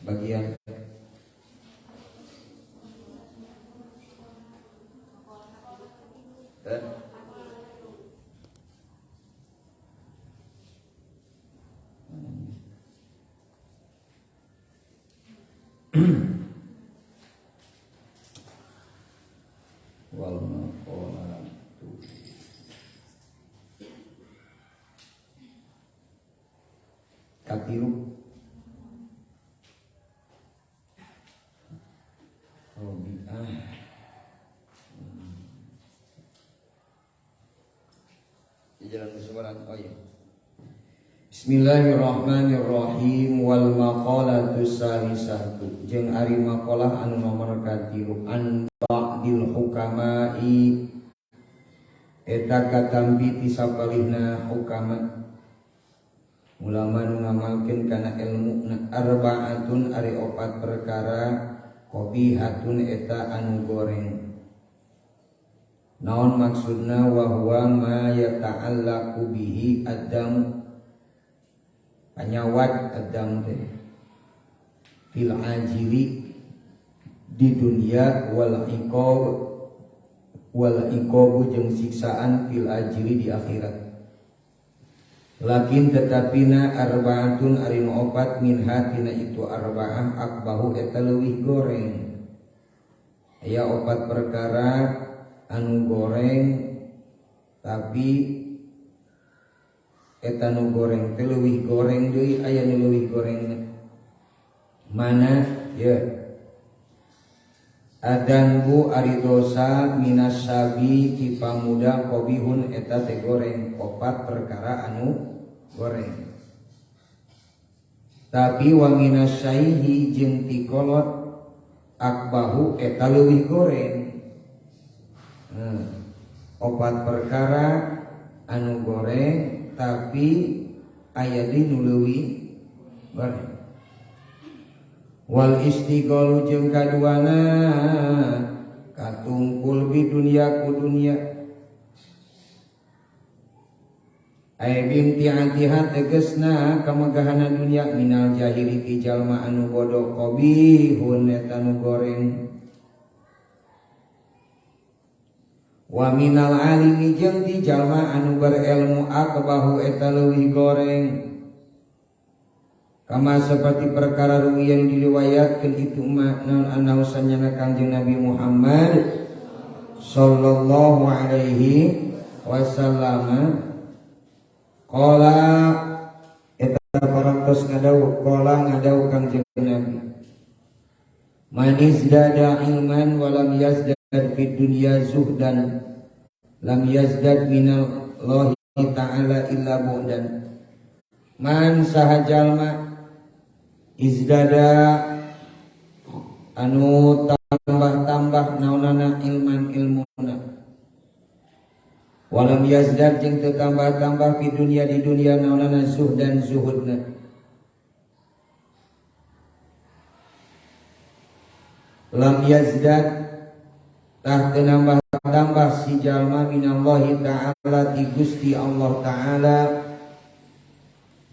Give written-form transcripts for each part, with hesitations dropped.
bagian wal maqalatu katilu jalan kesubaran. Oh iya. Bismillahirrahmanirrahim. Wal maqalatu salisatu jeung ari maqalah anu nomor katilu an ba'dil hukama'i eta katambi ti sapalihna hukama ulama nu ngamalkeun kana ilmu arba'atun ari opat perkara qabihatun eta anu goreng. Naon maksudna wa huwa ma yata'allaqu bihi adam panyawat adam teh fil ajili di dunia wal iqab jeung siksaan fil ajili di akhirat. Lakin tetapina arbaatun ari opat minha tina itu arbaah akbahu eta leuwih goreng. Aya opat perkara anu goreng tapi eta nu goreng teh leuwih goreng deui aya nu leuwih gorengna. Mana ya adanbu ari dosa minasabi ti pamuda qabihun eta teh goreng opat perkara anu goreng. Tapi wa minasyaihi jeung ti kolot akbahu eta leuwih goreng. Opat perkara anu goreng tapi aya di nu leuwih goreng. Wal istighalu jeung kaduana katungkul bi dunya ku dunya aya bimtiatiha tegesna kamegahana dunya minal jahili ti jalma anu bodoh qabihun eta nu goreng. Wa minal alimi jeung ti jalma anu berilmu akbahu eta leuwih goreng. Kama seperti perkara ruwi yang diriwayatkeun itu naon anausanna Kanjeng Nabi Muhammad sallallahu alaihi wasallam qala eta parantos ngadawuh Kanjeng Nabi man izdada ilman wa lam yazdad fid dunya zuhdan lam yazdad minallahi ta'ala illa bu'dan. Man sahajalma izdada anu tambah-tambah naonana ilman ilmuna walam yazdad jeung teu tambah-tambah di dunia naonana zuhdan zuhudna. Lam yazdad tah teu nambah-tambah si jalma minallahi ta'ala ti Gusti Allah ta'ala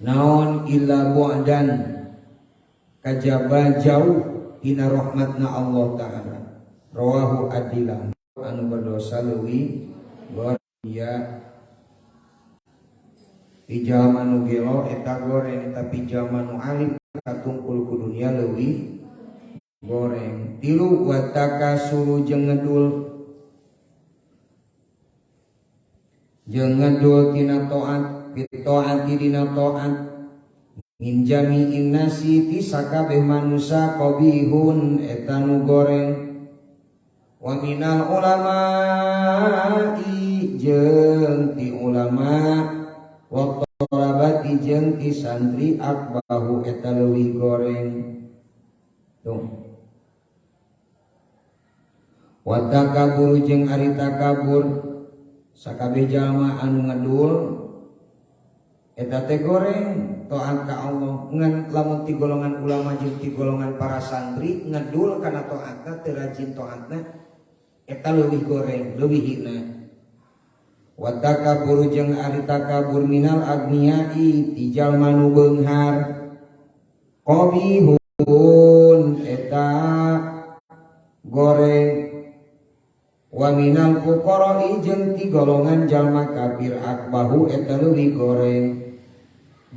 naon illa bu'dan kajaba jauh tina rahmatna Allah ta'ala. Rawahu adilah anu berdosa leuwih goreng di jalma nu gelo eta goreng tapi jalma nu alim katungkul ku dunia leuwih goreng. Tilu wataka suruh jeung ngedul tina taat pitoati dina taat min jami'in nasi ti sakabeh manusia qabihun eta nu goreng. Wa minal ulama'i jeung ti ulama wa thalabati jeung ti santri akbahu eta leuwih goreng. Tuh. Wa takabur jeung ari takabur sakabeh jalma anu ngadul eta teh goreng taat ka Allah. Ngan lamun ti golongan ulama jeung ti golongan para santri ngedul kana taatna teu rajin taatna eta leuwih goreng leuwih hina. Wa takabur jeung ari takabur minal agniyai ti jalma nu beunghar qabihun wa minal fuqara'i jeung ti golongan jalma kafir akbahu eta leuwih goreng.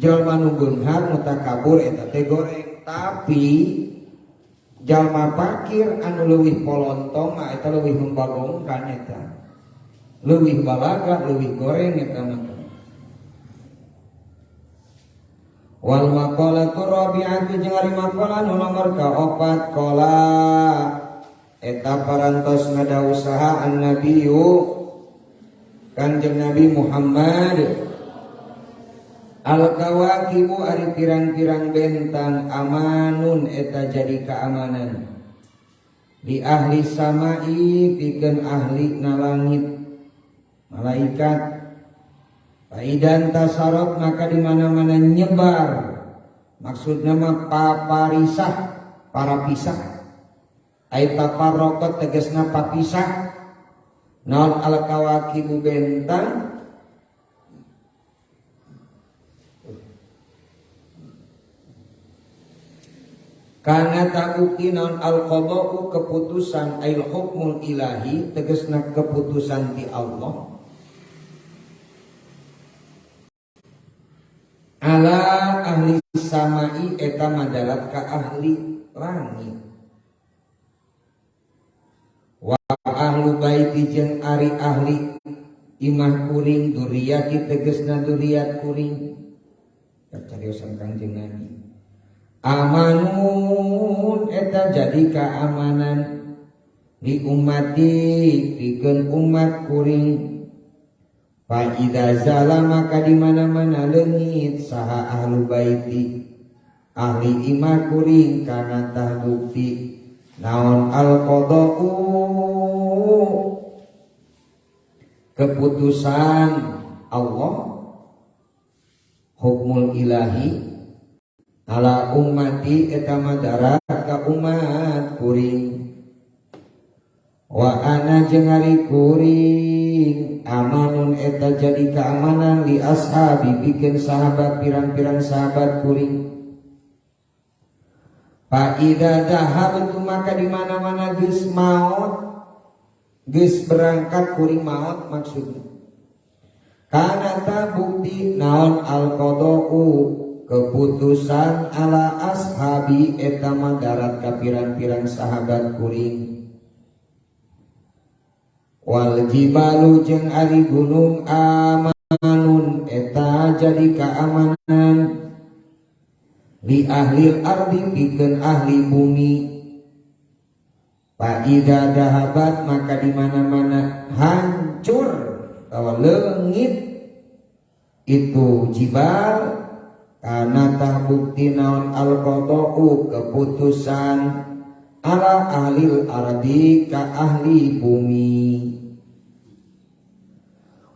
Jalma nu beunghar nu takabur eta teh goreng, tapi jalma fakir anu leuwih polontong mah eta leuwih membagongkan eta. Leuwih balaga, leuwih goreng eta mah. Wal maqalatu rabi'atu jeung ari maqalah nu nomor kaopat qala eta parantos ngadawusaha an-nabiyyu Kanjeng Nabi Muhammad al-kawakibu ari pirang-pirang bentang amanun eta jadi keamanan di ahli samai pikeun ahli na langit malaikat. Faidan tasarot maka di mana-mana nyebar, maksudna mah paparisah, para pisah. Aita parokot tegasna papisah. Naon al kawakibu bentang kana tabuki naon al qada'u keputusan ail hukmul ilahi tegasna keputusan ti Allah. Ala ahli samai eta madarat ka ahli langit. Wa ahlu baiti jeung ari ahli imah kuring duriyati tegasna duriyat kuring. Cariosan Kanjeng Nabi. Amanun eta jadi keamanan di ummati pikeun umat kuring. Fa idza zala maka di mana-mana leungit saha ahlu baiti ahli imah kuring kana tahdukti naon al qada'u keputusan Allah hukmul ilahi ala ummati eta madarat ka umat kuring. Wa ana jeung ari kuring amanun eta jadi keamanan li ashabi pikeun sahabat pirang-pirang sahabat kuring. Fa idza dhahabtu maka di mana-mana geus maot geus berangkat kuring maot maksudna kana tabukti naon al qada'u keputusan ala ashabi eta madarat ka pirang-pirang sahabat kuring. Wal jibalu jeung ari gunung amanun eta jadi keamanan li ahli ardi pikeun ahli bumi. Fa idza dahabat maka di mana-mana hancur atawa leungit itu jibal kana tahbukti naon al qada'u keputusan ala ahli ardi ka ahli bumi.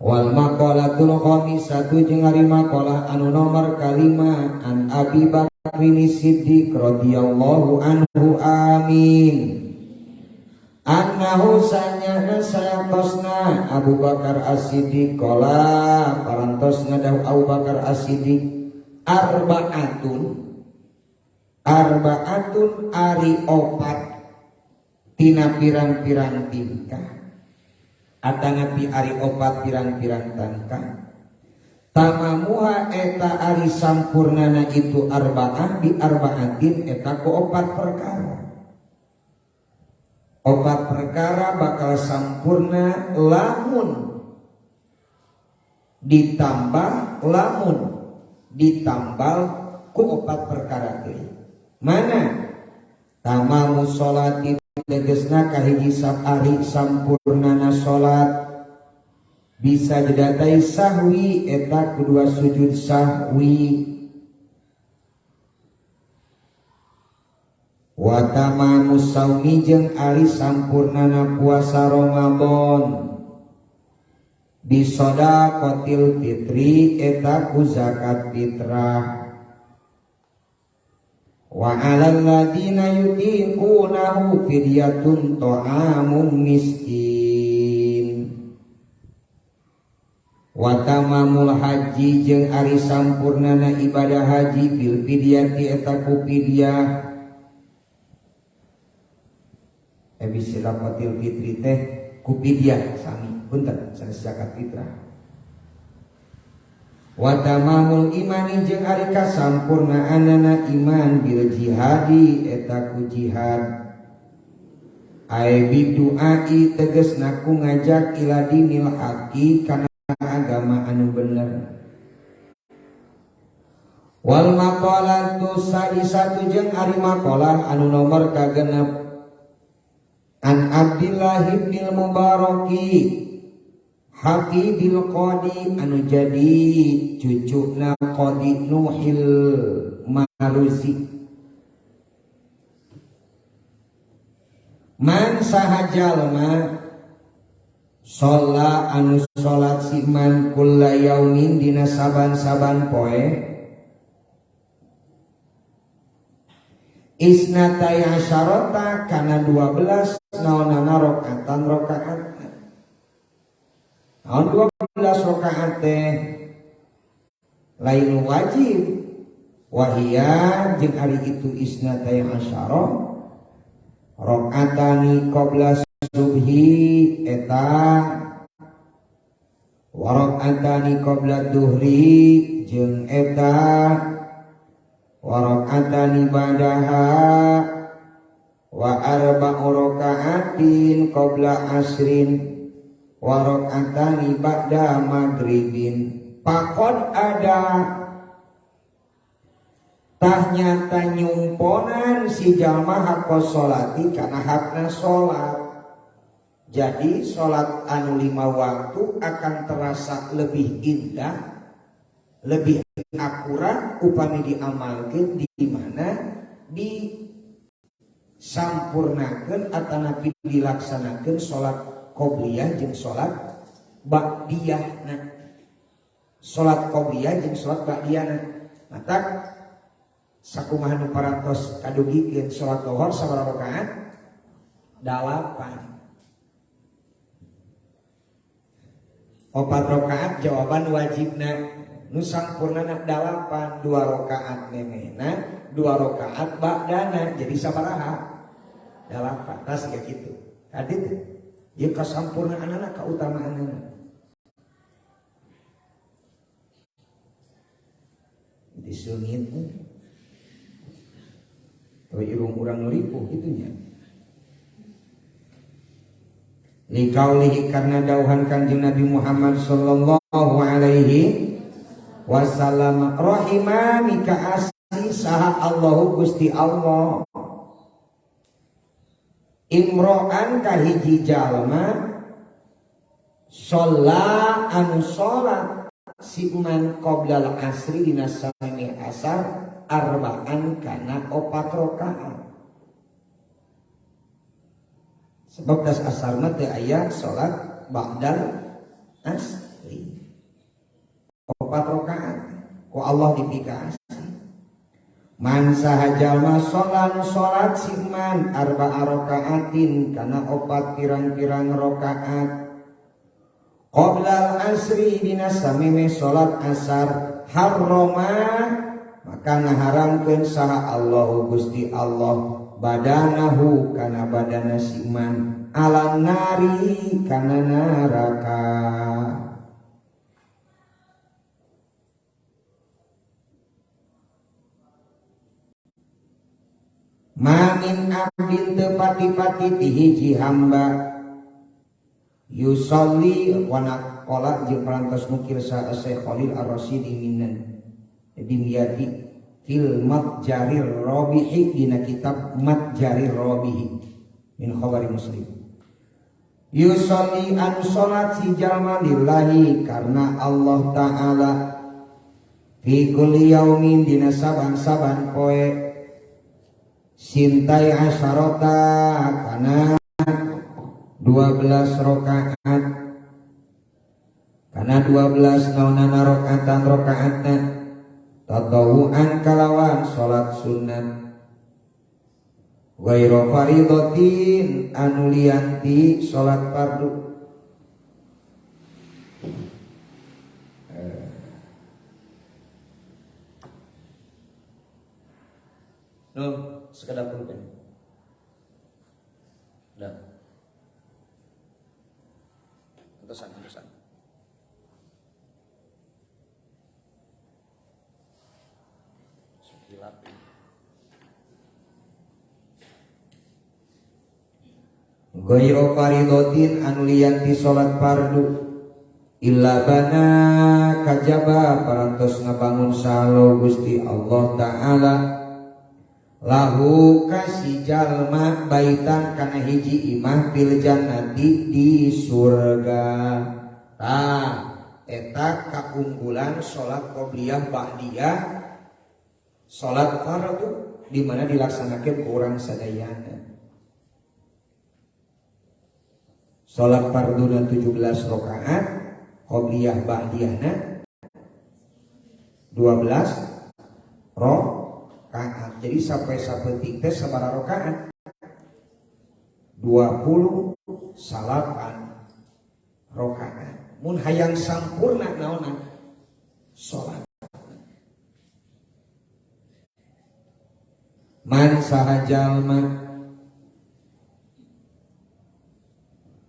Wal maqalatul khamisatu jeung ari maqalah anu nomor kalima an Abi Bakrin Siddiq radhiyallahu anhu amin. Annahu sanyana sayantosna Abu Bakar As-Siddiq qala parantos ngadaw Abu Bakar As-Siddiq arba'atun ari opat tina pirang-pirang tingkah atanapi ari opat pirang-pirang tangkah tamamuha eta ari sampurnana itu arba'ah di arba'atin eta ku opat perkara bakal sampurna lamun ditambal ku opat perkara teh mana tamamu sholati tegesna kahiji ari sampurnana salat bisa didatai sahwi eta kedua sujud sahwi wa tamamu saumi jeung ari sampurnana puasa Ramadan bisodaqatil fitri eta ku zakat fitrah wa 'alal ladina yutiqunahu fidyatun ta'amun miskin wa tamamul haji jeung ari sampurnana ibadah haji bil fidyati eta ku fidyah bisilafatil fitri teh kupidiah sami punten sanes zakat fitrah. Wa tamamul imani jeung ari kasampurnaanana iman bil jihadi eta ku jihad. Ai biduai tegasna ku ngajak ila dinil haqi kana agama anu bener. Wal maqalatu sadisatu jeung ari maqalah anu nomor kagenep an Abdillah bin Mubaraki Hafidil Qadi anu jadi cucuna Qadi Nuhil Maruzi. Man sahajalma sholla anu sholat si man kulla yaumin dina saban-saban poe isnatai asyarata kana 12 naonana rakaatan rakaat. Naon 12 rakaat teh lain wajib wahia jeung ari itu isnatai asyarah rakaatani qabla subhi eta wa rakaatani qabla duhri jeung eta wa rakaatani ba'daha wa arba'u rakaatin qabla asrin wa rakaatani ba'da maghribin. Pakod ada tahnyata nyumponan si jalma hakos sholati karena hakna sholat. Jadi sholat anu 5 waktu akan terasa lebih indah, lebih akurat upami diamalkan di mana disampurnakan atau nabi dilaksanakan sholat qobliyah jeung sholat ba'diyah. Sholat qobliyah jeung sholat ba'diyah mata sakumaha nu parantos kadugikeun salat zuhur sabaraha rakaat? 8. 4 rakaat jawaban wajibna nu sampurnana 8, 2 rakaat memehna 2 rakaat ba'dana jadi sabaraha? 8. Tas kayak gitu. Tadi teh ieu kasampurnaanana kautamaanana. Disungit irung urang ngelipuh itunya. Likaulihi karena dauhan kanjeng Nabi Muhammad sallallahu alaihi wasallam rahimani ka asli saha Allahu Gusti Allah imro'an ka hiji jalma sholla anu sholat si man qoblal asri dina sami asar arba'an kana 4 rakaat. Sebab das asar mah teu aya salat ba'dal asri 4 rakaat ku Allah dipikasi. Man sahajalma sholat si man arba'a rakaatin kana 4 pirang-pirang rakaat qoblal asri dina sameme salat asar harrama maka ngaharamkeun saha Allahu Gusti Allah badanahu kana badana si man alan nari kana neraka. Mamin abdin teu pati-pati ti hiji hamba yusolli wana qala jeung parantos nukil sa Syekh Khalil Ar-Rasyidi minan dimyati fil matjarir rabihi dina kitab matjarir rabihi min khabari Muslim. Yusolli an salat si jalma lillahi karena Allah Ta'ala fi kulli yaumin dina saban-saban poe sintai asyarata kana 12 rakaat kana 12 naunana rakaatan rakaatna tatawu'an kalawan salat sunat ghairu faridatin anu lianti salat fardu. Sekedar pulpen. Dah. Tesan. Ghairu faridotin anu lian ti salat fardu illa bana kajaba parantos ngabangun salo Gusti Allah taala lahu kasih jalma baitan kana hiji imah fil jannati di surga. Eta kaunggulan salat qobliyah ba'diyah salat fardu di mana dilaksanakeun ku urang sadayana. Salat farduna 17 rakaat, qobliyah ba'diyahna 12 rakaat. Jadi sampai sapetik teh sabaraha rakaat? 20 salapan rakaat. Mun hayang sampurna naonna salat. Man sahajalma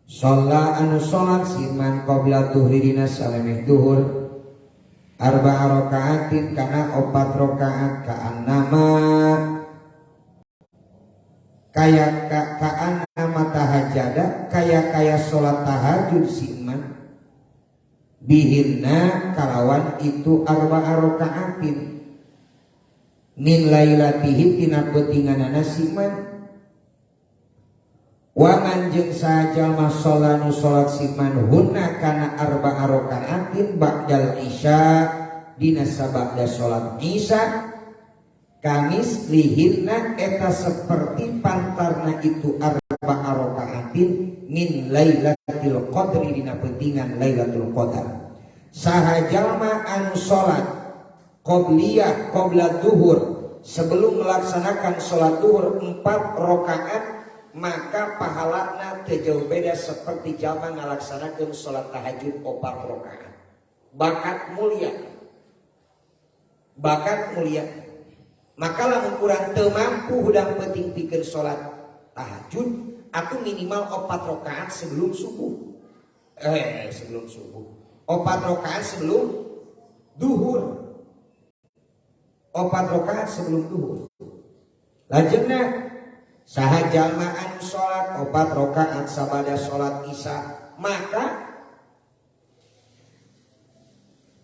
sholla anu sholat siman qabla duhri dina salemeh duhur arba'a rakaatin kana 4 rakaat ka'annama ka'annama tahajjada kaya sholat tahajud siman bihinna kalawan itu arba'a rakaatin min lailatihi tina beutinganana siman wa manjeng sajalma sholanu sholat siman hunna kana arba'a rakaatin ba'dal isya dina sabada sholat isya kamis lihinna eta seperti pantarna itu arba'a rakaatin min lailatul qadri dina pentingan lailatul qadar. Sahajalma anu sholat qobliyah qobla duhur sebelum melaksanakan sholat duhur 4 rakaat maka pahalana teu jauh beda seperti jalma ngalaksanakeun salat tahajud 4 rakaat. Bakat mulia. Maka lamun urang teu mampu hudang penting pikeun salat tahajud, aku minimal 4 rakaat sebelum subuh. 4 rakaat sebelum duhur. 4 rakaat sebelum duhur. Lajengna sahajalma anu sholat 4 rakaat sabada sholat isya maka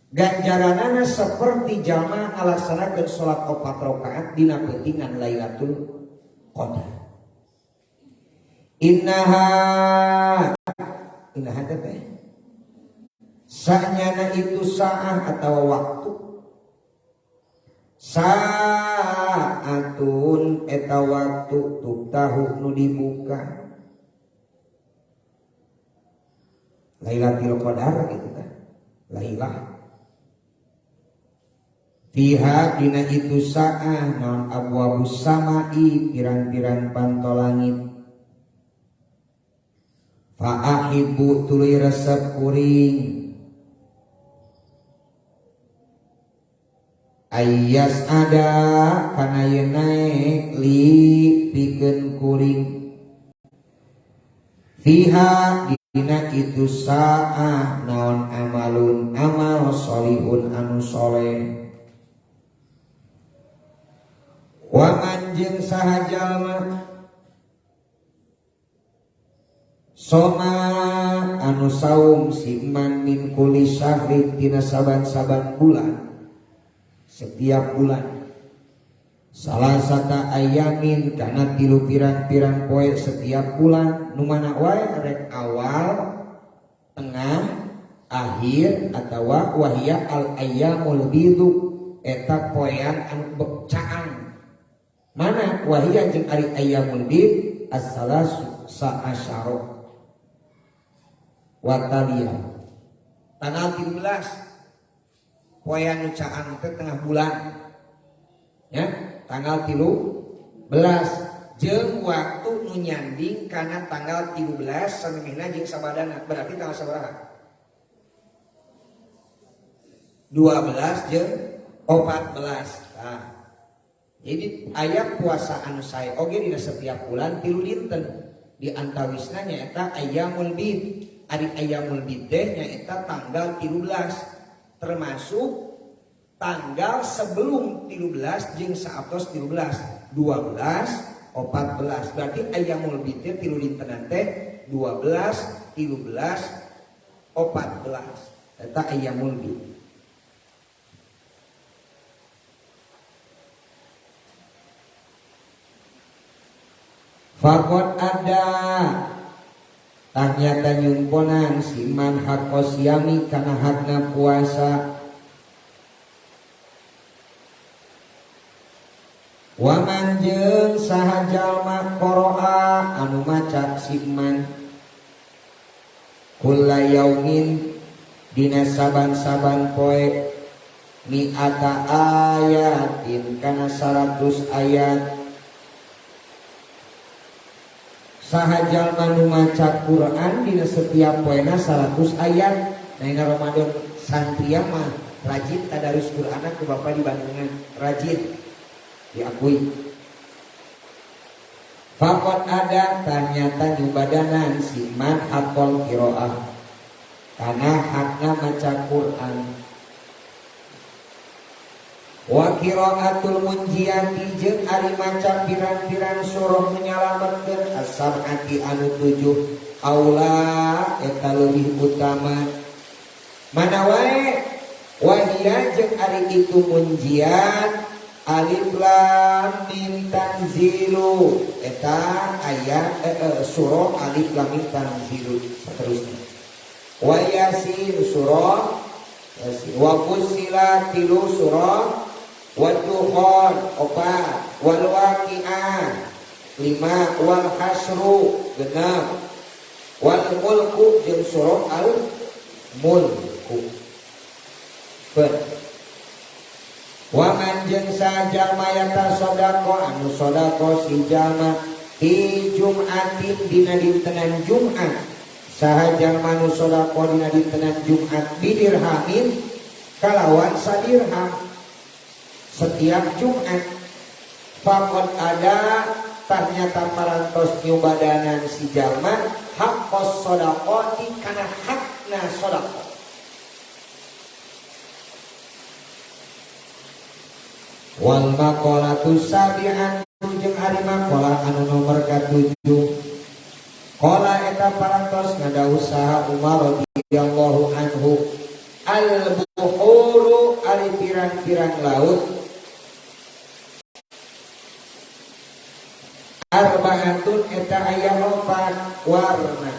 ganjaranana seperti jalma ngalaksanakeun sholat 4 rakaat dina pentingan Lailatul Qadar. Innaha teh sanyana itu saah atau waktu saatun eta waktu tuftahu nu dibuka Lailatul Qadar gitu kan. Lailah fiha dina itu saah naon abwabus samai pirang-pirang panto langit fa'ahibu tuluy resep kuring ayas ada kana yen naik li pikeun kuring fiha dina itu saah naon amalun amal sholihun anu soleh wa manjeng sahajalma soma anu saum siman min kulli syahri tina saban-saban bulan setiap bulan salasata ayamin kana 3 pirang-pirang poe setiap bulan nu mana wae rek awal tengah akhir atawa wahia al ayyamul bidu eta poean anu caang mana wahia jeung ari ayyamul bid as-salasu sa'asyara wa taliyah tanggal 13 poean nu caang teh tengah bulan ya tanggal 13 jeung waktu nu nyanding kana tanggal 13 samemehna jeung sabadana berarti tanggal sabaraha 12 jeung 14. Nah, jadi aya puasa anu sae oge dina setiap bulan 3 dinten di antawisna nyaeta ayyamul bid ari Ayyamul Bid nyaeta tanggal 13 termasuk tanggal sebelum 13 jeung saaptos 13 12 14 berarti Ayyamul Bid tilu dintenan teh 12 13 14 eta Ayyamul Bid. Fakot ada ternyata nyumponan siman hak kosyami kana hakna puasa waman jeung saha jalma qoroa anu maca siman kulla yaumin dina saban-saban poe mi'ata ayatin kana 100 ayat saha jalma nu maca Quran dina setiap poena 100 ayat. Nah Ramadan santria mah rajin tadarus Quran ku Bapak di Bandungan rajin diakui. Fakot ada ternyata nyubadanan siman hakol kiroah karena hakna maca Quran. Wa qiraatul munjiyati jeung ari maca pirang-pirang surah menyalametkeun as-sab'ati anu 7 aula eta leuwih utama mana wae wahia jeung ari itu munjiyat alif lam mim tanzilu eta ayat surah alif lam mim tanzilu saterusna wa yasin surah yasin wa fussilat tilu surah Wadduhon 4 wal waqi'ah 5 wal hasru 6 wal mulku jeung surah al mulku wa man jeung sajalma yata sodaqo anu sodaqo si jalma di Jumatin dina dintenan Jumat saha jalma anu sodaqo dina dintenan Jumat bidirhamin kalawan sadirham setiap Jumat. Fakon ada ternyata parantos nyubadanan si jalma haqqos sodaqoti kana hakna sodaqo wal maqalatu sabi'an jeung ari maqalah anu nomor ka-7 qala eta parantos ngadawu saha Umar radhiyallahu anhu al buhuru ari pirang-pirang laut arba'atun eta aya 4 warna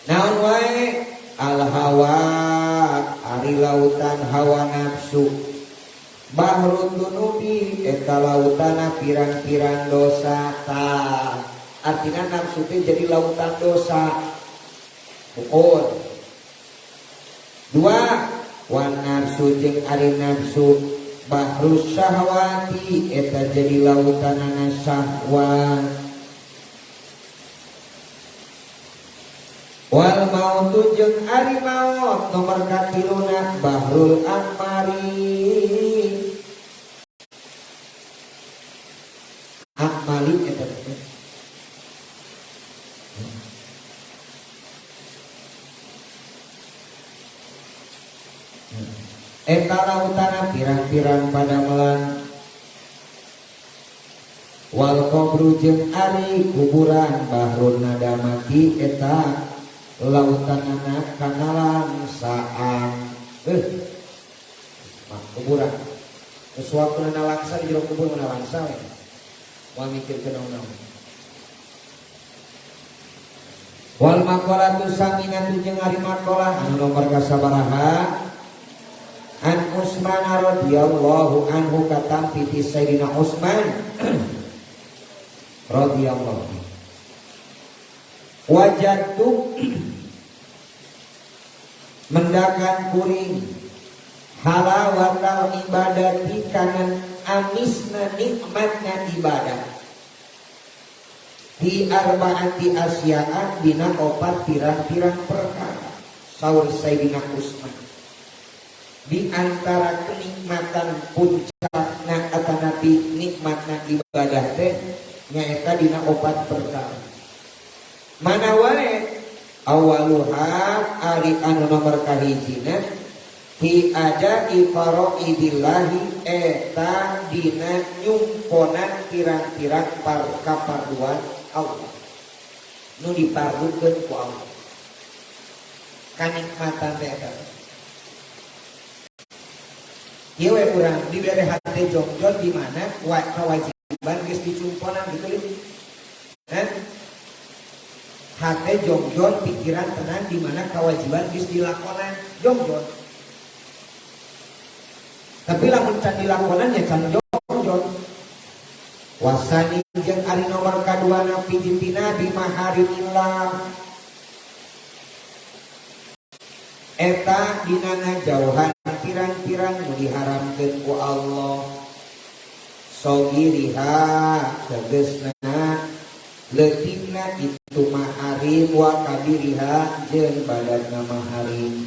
naon wae al hawa ari lautan hawa nafsu bahrun dunubi eta lautana pirang-pirang dosa ta artina nafsu teh jadi lautan dosa ukur 2 wan nafsu jeung ari nafsu bahrus syahwati eta jadi lautanana syahwat wal mautu jeung ari maut nomor katiluna bahrul amari amali eta eta lautana pirang-pirang padamelan wal qabru jeung ari kuburan bahrun nadamati eta lautanana kana langsaan kuburan sesuatu na langsa di jero kubur na langsa we wa mikir kenaon wal maqalatu saminatu jeung ari maqalah anu nomor kasabaraha an Utsman radhiyallahu anhu katampi ti Sayyidina Utsman radhiyallahu wajadtu mendakan kuring halawatal ibadati kana amisna nikmatna ibadah di arba'ati asya'an dina 4 pirang-pirang perkara saur Sayyidina Utsman di antara kenikmatan puncakna atanapi nikmatna ibadah teh nyaeta dina 4 perkara mana wae awaluha ari anu nomor kahijina hi ada ifara'idillahi eta dina nyumponan pirang-pirang kaparduan Allah nu dipardukeun ku Allah kanikmatan teh eta ieu we urang dibere hate jongjon di mana kewajiban geus dicumponan gitu kan hate jongjon pikiran tenang di mana kewajiban geus dilakonan jongjon tapi lamun can dilakonan ya can jongjon wasani jeung ari nomor kaduana pijitina di maharimillah eta dina ngajauhan pirang-pirang nu diharamkeun ku Allah sogiriha tegasna leutikna itu maharim wa kabiriha jeung badanna maharim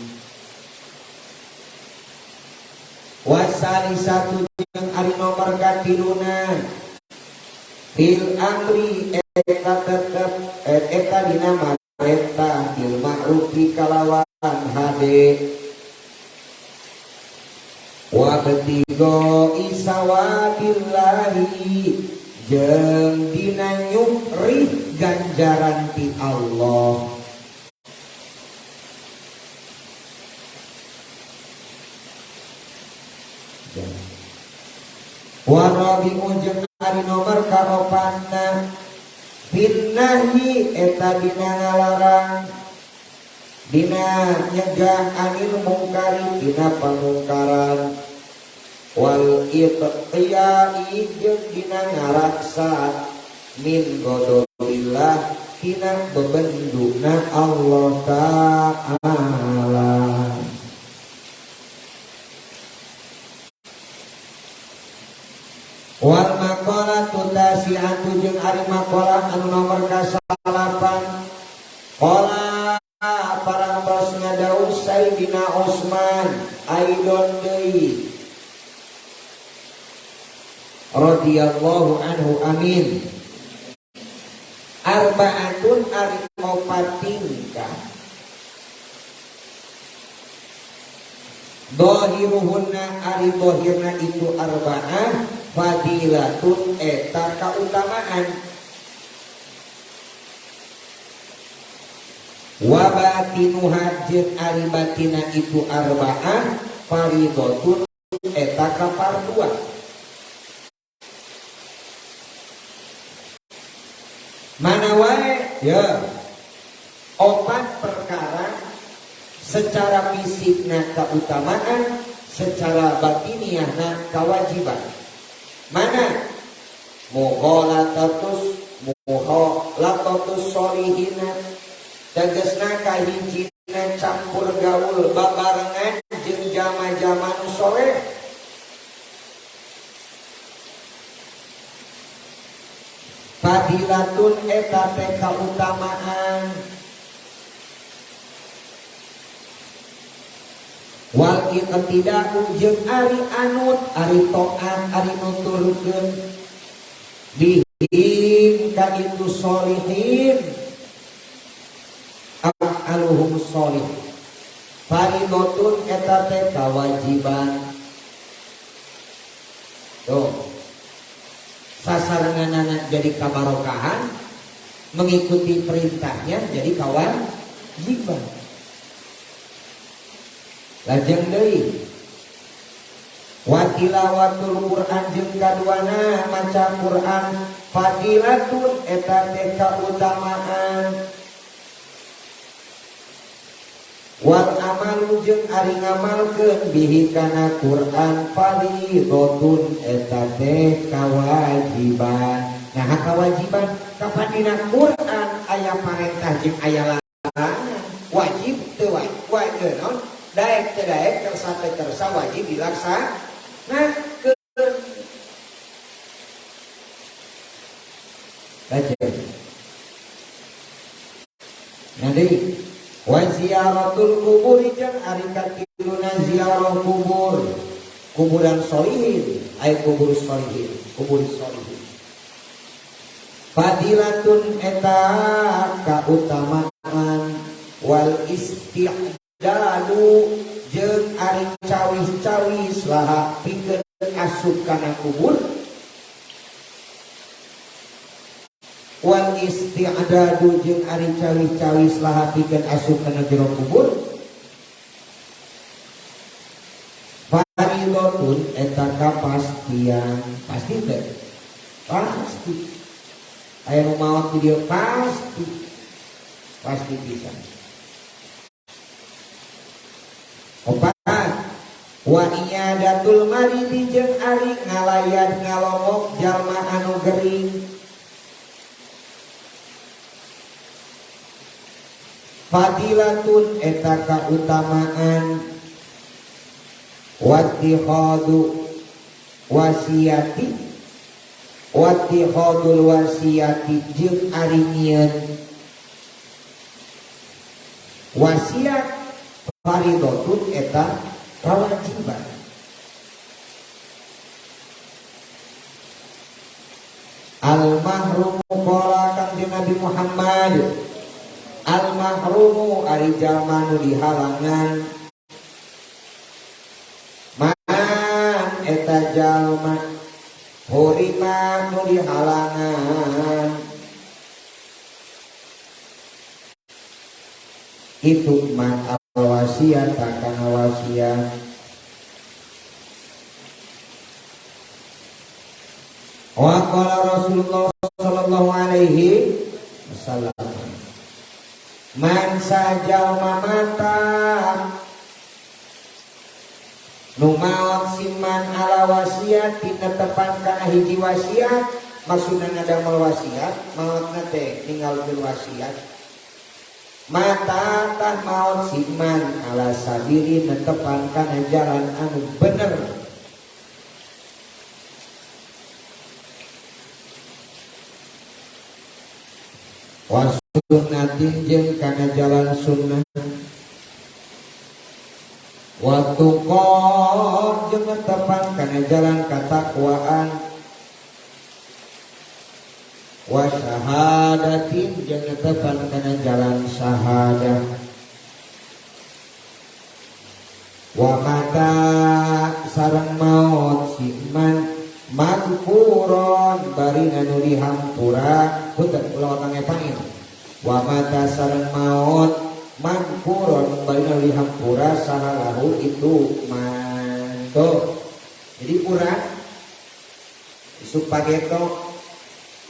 wasali satu jeung ari nomor katiluna fil amri eta tetep eta dina mareta bil ma'rufi kalawan hade wa betigo isawabillahi jeung dina nyukrih ganjaran ti Allah wa rabi'u jeung ari nomor karopanna binnahi eta dina ngalarang dina nyegah anil mungkari dina pamungkaran wal iqtiyai jeung dina ngaraksa min godobillah dina bebenduna Allah Ta'ala wal maqalatu tasi'atu jeung ari maqalah anu nomor kasalapan qala para bos ngadaus Sayyidina Utsman aidon deui radhiyallahu anhu amin arba'atun ari opat tingkah dohiruhunna ari dohirna itu arba'ah fadilatun eta kautamaan wa batinuha jeung ari batina itu arba'ah faridotun eta kaparduan mana wae ya opat perkara secara fisikna keutamaan secara batiniahna kewajiban mana muholatatus solihina tegesna kahijina campur gaul babarengan jeung jama-jama nu soleh fadilatun eta teh kautamaan wal iqtida'u jeung ari anut ari taat ari nuturkeun bihim ka itu sholihin aluhum sholih faridatun eta teh kewajiban tuh sasaranganana jadi kabarokahan mengikuti perintahnya jadi kewajiban lajeng deui wa tilawatul Qur'an jeung kaduana maca Qur'an fadilatun eta teh kautamaan wal amalu jeung ari ngamalkeun bihi kana Qur'an fardhotun eta teh kewajiban nah kewajiban kapan dina Qur'an aya parentah jeung aya larangan wajib teu wajib naon daek teu daek kersa teu kersa wajib dilaksanakeun baca nanti wa ziyaratul kubur jeung ari katiluna ziarah kubur kuburan sholihin ay kubur sholihin fadilatun eta kautamaan wal isti'dadu jeung ari cawis-cawis laha pikeun asup kana kubur. Wal isti'dadu jeung ari cawis-cawis laha pikeun asup kana jero kubur. Faridatun eta kapastian, pasti teh. Pasti. Aya nu maot di dieu pasti. Pasti bisa. Opat wa iyadatul maridi jeung ari ngalayan ngalongok jalma anu gering. Fadilatun eta kautamaan wattikhadu wasiyati wattikhadul wasiyati jeung ari nyieun wasiat. Faridatun eta kawajiban. Al mahrumu qala kanjeng Nabi Muhammad, al mahrumu ari jalma nu dihalangan, man eta jalma hurima nu dihalangan, itu man wasiat akan wasiat. Wa qala Rasulullah sallallahu alaihi wasallam, man sajalma mata nu maot siman ala wasiat dinetepan kana hiji wasiat. Maksudna ngadamel wasiat maotna teh ninggalkeun wasiat. Mata tah maot siman ala sabili netepan kana jalan anu bener. Wa sunnatin jeung kana jalan sunnah. Wa tuqa jeung netepan kana jalan katakwaan. Wa syahadatin jeung netepan kana jalan syahadat. Wa mata sareng maot siman magfuron bari anu dihampura. Punten kula watang epain. Wa mata sareng maot magfuron bari anu dihampura sahalahu itu manto. Jadi urang supageto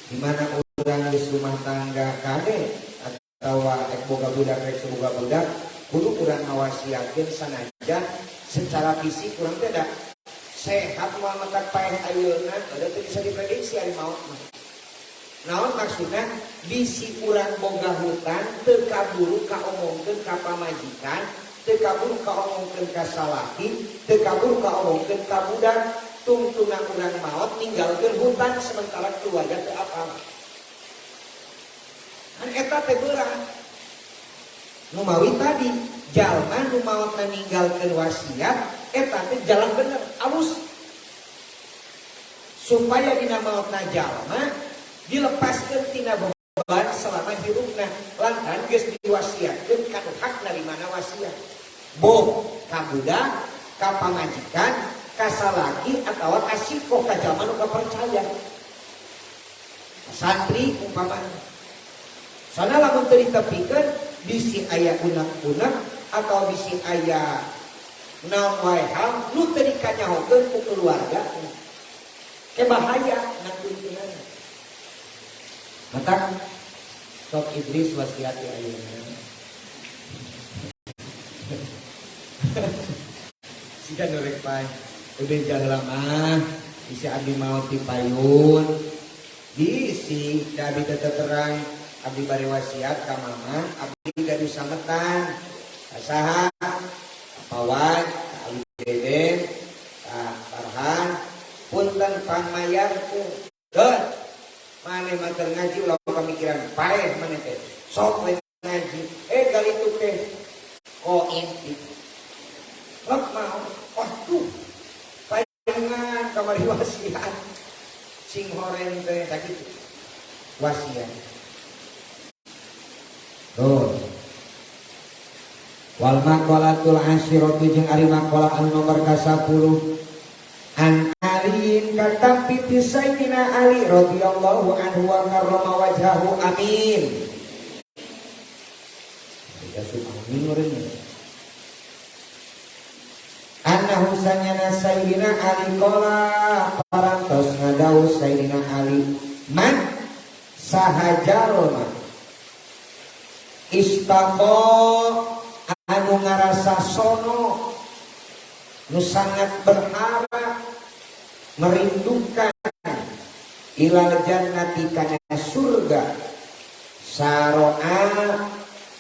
di mana orang di rumah tangga kade atau boga budak rek boga budak kudu urang ngawasiakeun sanajan secara fisik urang teh da sehat moal matak paeh ayeuna ada teu bisa diprediksi ari maot mah. Naon maksudna bisi urang boga hutang teu kaburu kaomongkeun ka pamajikan, teu kaburu kaomongkeun ka salaki, teu kaburu kaomongkeun ka budak. Tungtungan urang maot ninggalkeun hutan sementara keluarga teu apa. An eta teh beurang. Nu mawi tadi jalma nu maotna ninggalkeun wasiat eta teh jalan bener alus. Supaya dina maotna jalma dilepaskeun tina beban selama hirupna lantaran geus diwasiatkeun kana hakna di mana wasiat. Boh ka budak, ka pamajikan, kasalaki atau kasiko ka jalma nu kapercaya. Santri umpamana. Soalnya lamun teu ditepikeun bisi aya unek-unek atau bisi aya naon wae hal nu teu dikanyahokeun ku keluarga. Ke bahaya nantuntunana. Mata sok Idris wasiat ayeuna. Sida norek pae. Udah jangan lama, isi abdi mau tipayun, bisi abdi terang, abdi bari wasiat ka mama, abdi gak bisa metan, kasaha, pawan, abdi deden, Farhan, punten pamayarku, deh, mana mater ngaji ulah pemikiran paeh mana teh, sok ngaji, kali itu teh, inti, lek mau, waduh. Dengan kamari wasiat sing horen teh sakitu wasiat. Tuh. Wal maqalatul asyiratu jeung ari maqalah anu nomor ka-10 an aliin katampi ti sayyidina Ali radhiyallahu anhu wa karrama wajhahu amin. Dikasih amin urang. Annahu sanyana sayyidina Ali qala parantos ngadawu sayyidina Ali man sahajalma istaqo anu ngarasa sono nu sangat berharap merindukan ilal jannati kana surga saro'a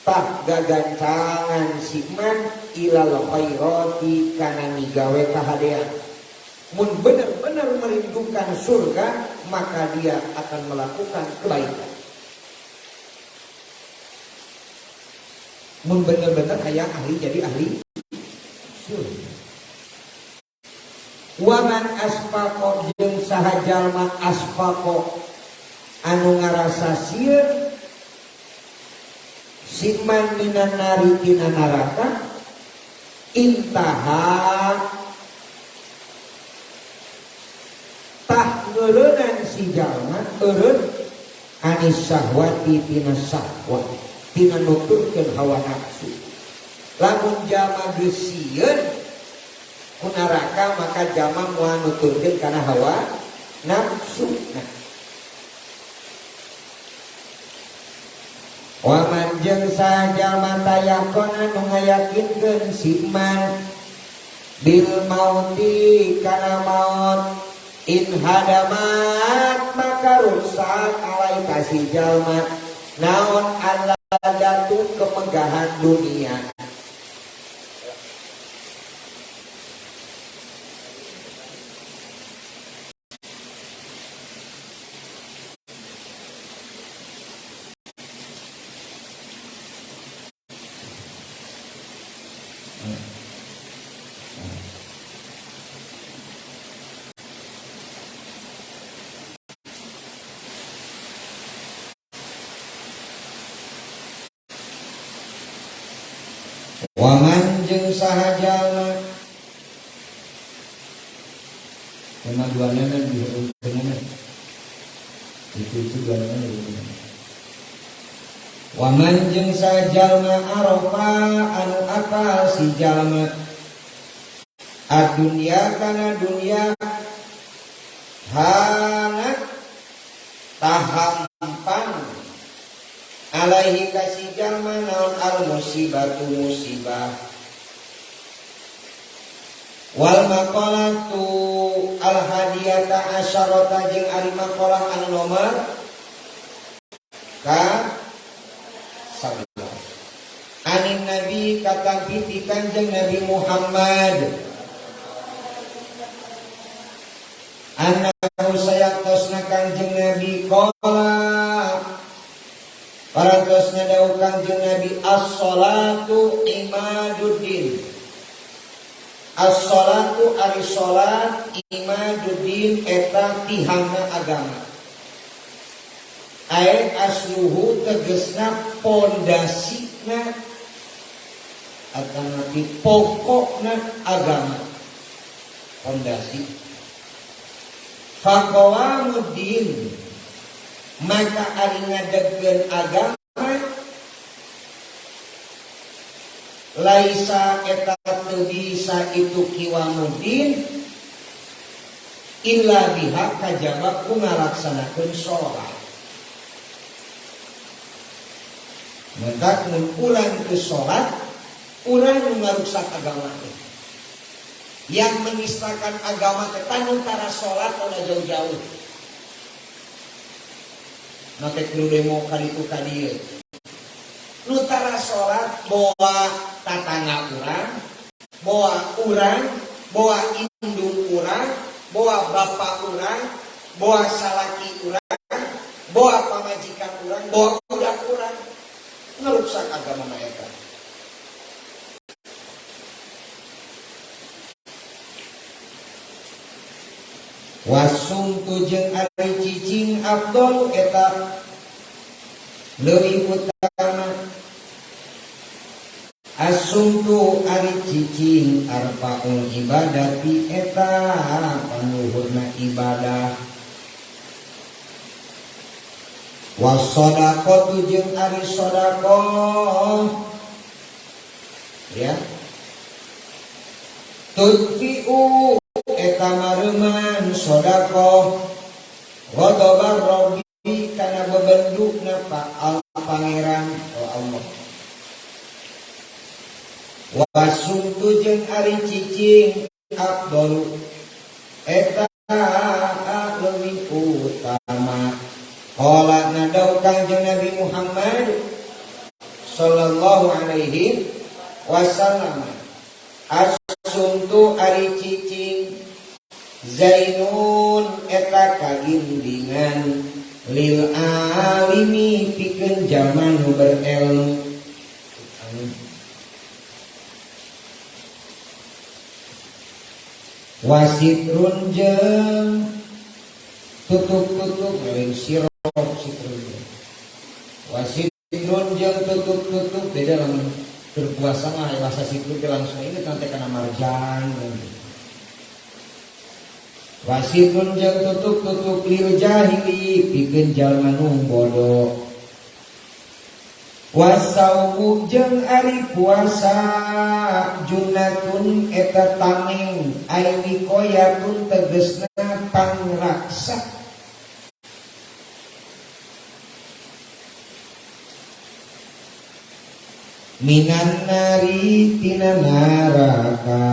tah gagancangan sikman ilal khairati kana migawe kahadean. Mun benar-benar merindukan surga maka dia akan melakukan kebaikan. Mun benar-benar aya ahli jadi ahli surga. Waman asfaqo jeung saha jalma asfaqo anu ngarasa sieun sikman minan nari tina neraka intaha tah ngeuleunnan si jalma eureun anis syahwati tina syahwat tina nuturkeun hawa nafsu. Lamun jalma geus sieun ku neraka maka jalma moal nuturkeun kana hawa nafsu. Nah, waman jeung sajalma tayakon anu ngayakinkeun si man bil mauti kana maut in hadamat maka rusak alai kasih jalma naon Allah jatuh kemegahan dunia. Waman jeung saha jalma kemaduanana diurutkeun itu duanana. Waman jeung saha jalma arofa anu akal si jalma adunya kana dunya hana tahampan alaihi kasih jalma naon al musibatu musibah wal maqalatu al hadiyata asyarata jeung ari maqalah anu nomor ka 11 anin nabi kata piti kanjeng Nabi Muhammad annahu sayatosna kanjeng Nabi qala parantos dawuh kanjeng Nabi as-sholatu imaduddin. As-sholatu ari sholat imaduddin eta tihangna agama. Ae asluhu tegesna pondasina atawa pokokna agama. Pondasi. Faqawamuddin maka ari ngadegkeun agama laisa eta teu bisa itu kiwamuddin illa biha kajaba ku ngalaksanakeun salat. Maka mun urang teu salat urang ngaruksak agama teh. Yang menistakan agama teh tanu tara salat anu jauh-jauh. Maka kudu demo kaditu kadieu. Nu tara salat boa tatangga urang, boa indung urang, boa bapa urang, boa salaki urang, boa pamajikan urang, boa budak urang. Ngaruksak agama mereka. Wasumtu jeung ari cicing afdal eta leuwih utama wasumtu ari cicing arbaul ibadati eta panuhurna ibadah wasodaqatu jeung ari sodaqah ya tudfi'u eta mareuman sodaqah ghadabar rabbi kana bebentukna al pangeran Allah wasumtu jeung ari cicing afdalu eta leuwih utama qala nadau kanjeng Nabi Muhammad sallallahu alaihi wasallam asumtu ari cicing zainun eta kagindingan lil alimi pikeun jalma nu berilmu wasitrun jeung tutup-tutup lain sirop sitrun wasitrun jeung tutup-tutup beda lamun berpuasa mah bahasa sitrun langsung ini nanti kana marjan wasitrun jeung tutup-tutup lil jahili pikeun jalma nu bodoh wasaumu jeung ari puasa junnatun eta tameng ai wikoyatun tegesna pangraksa minan nari tina neraka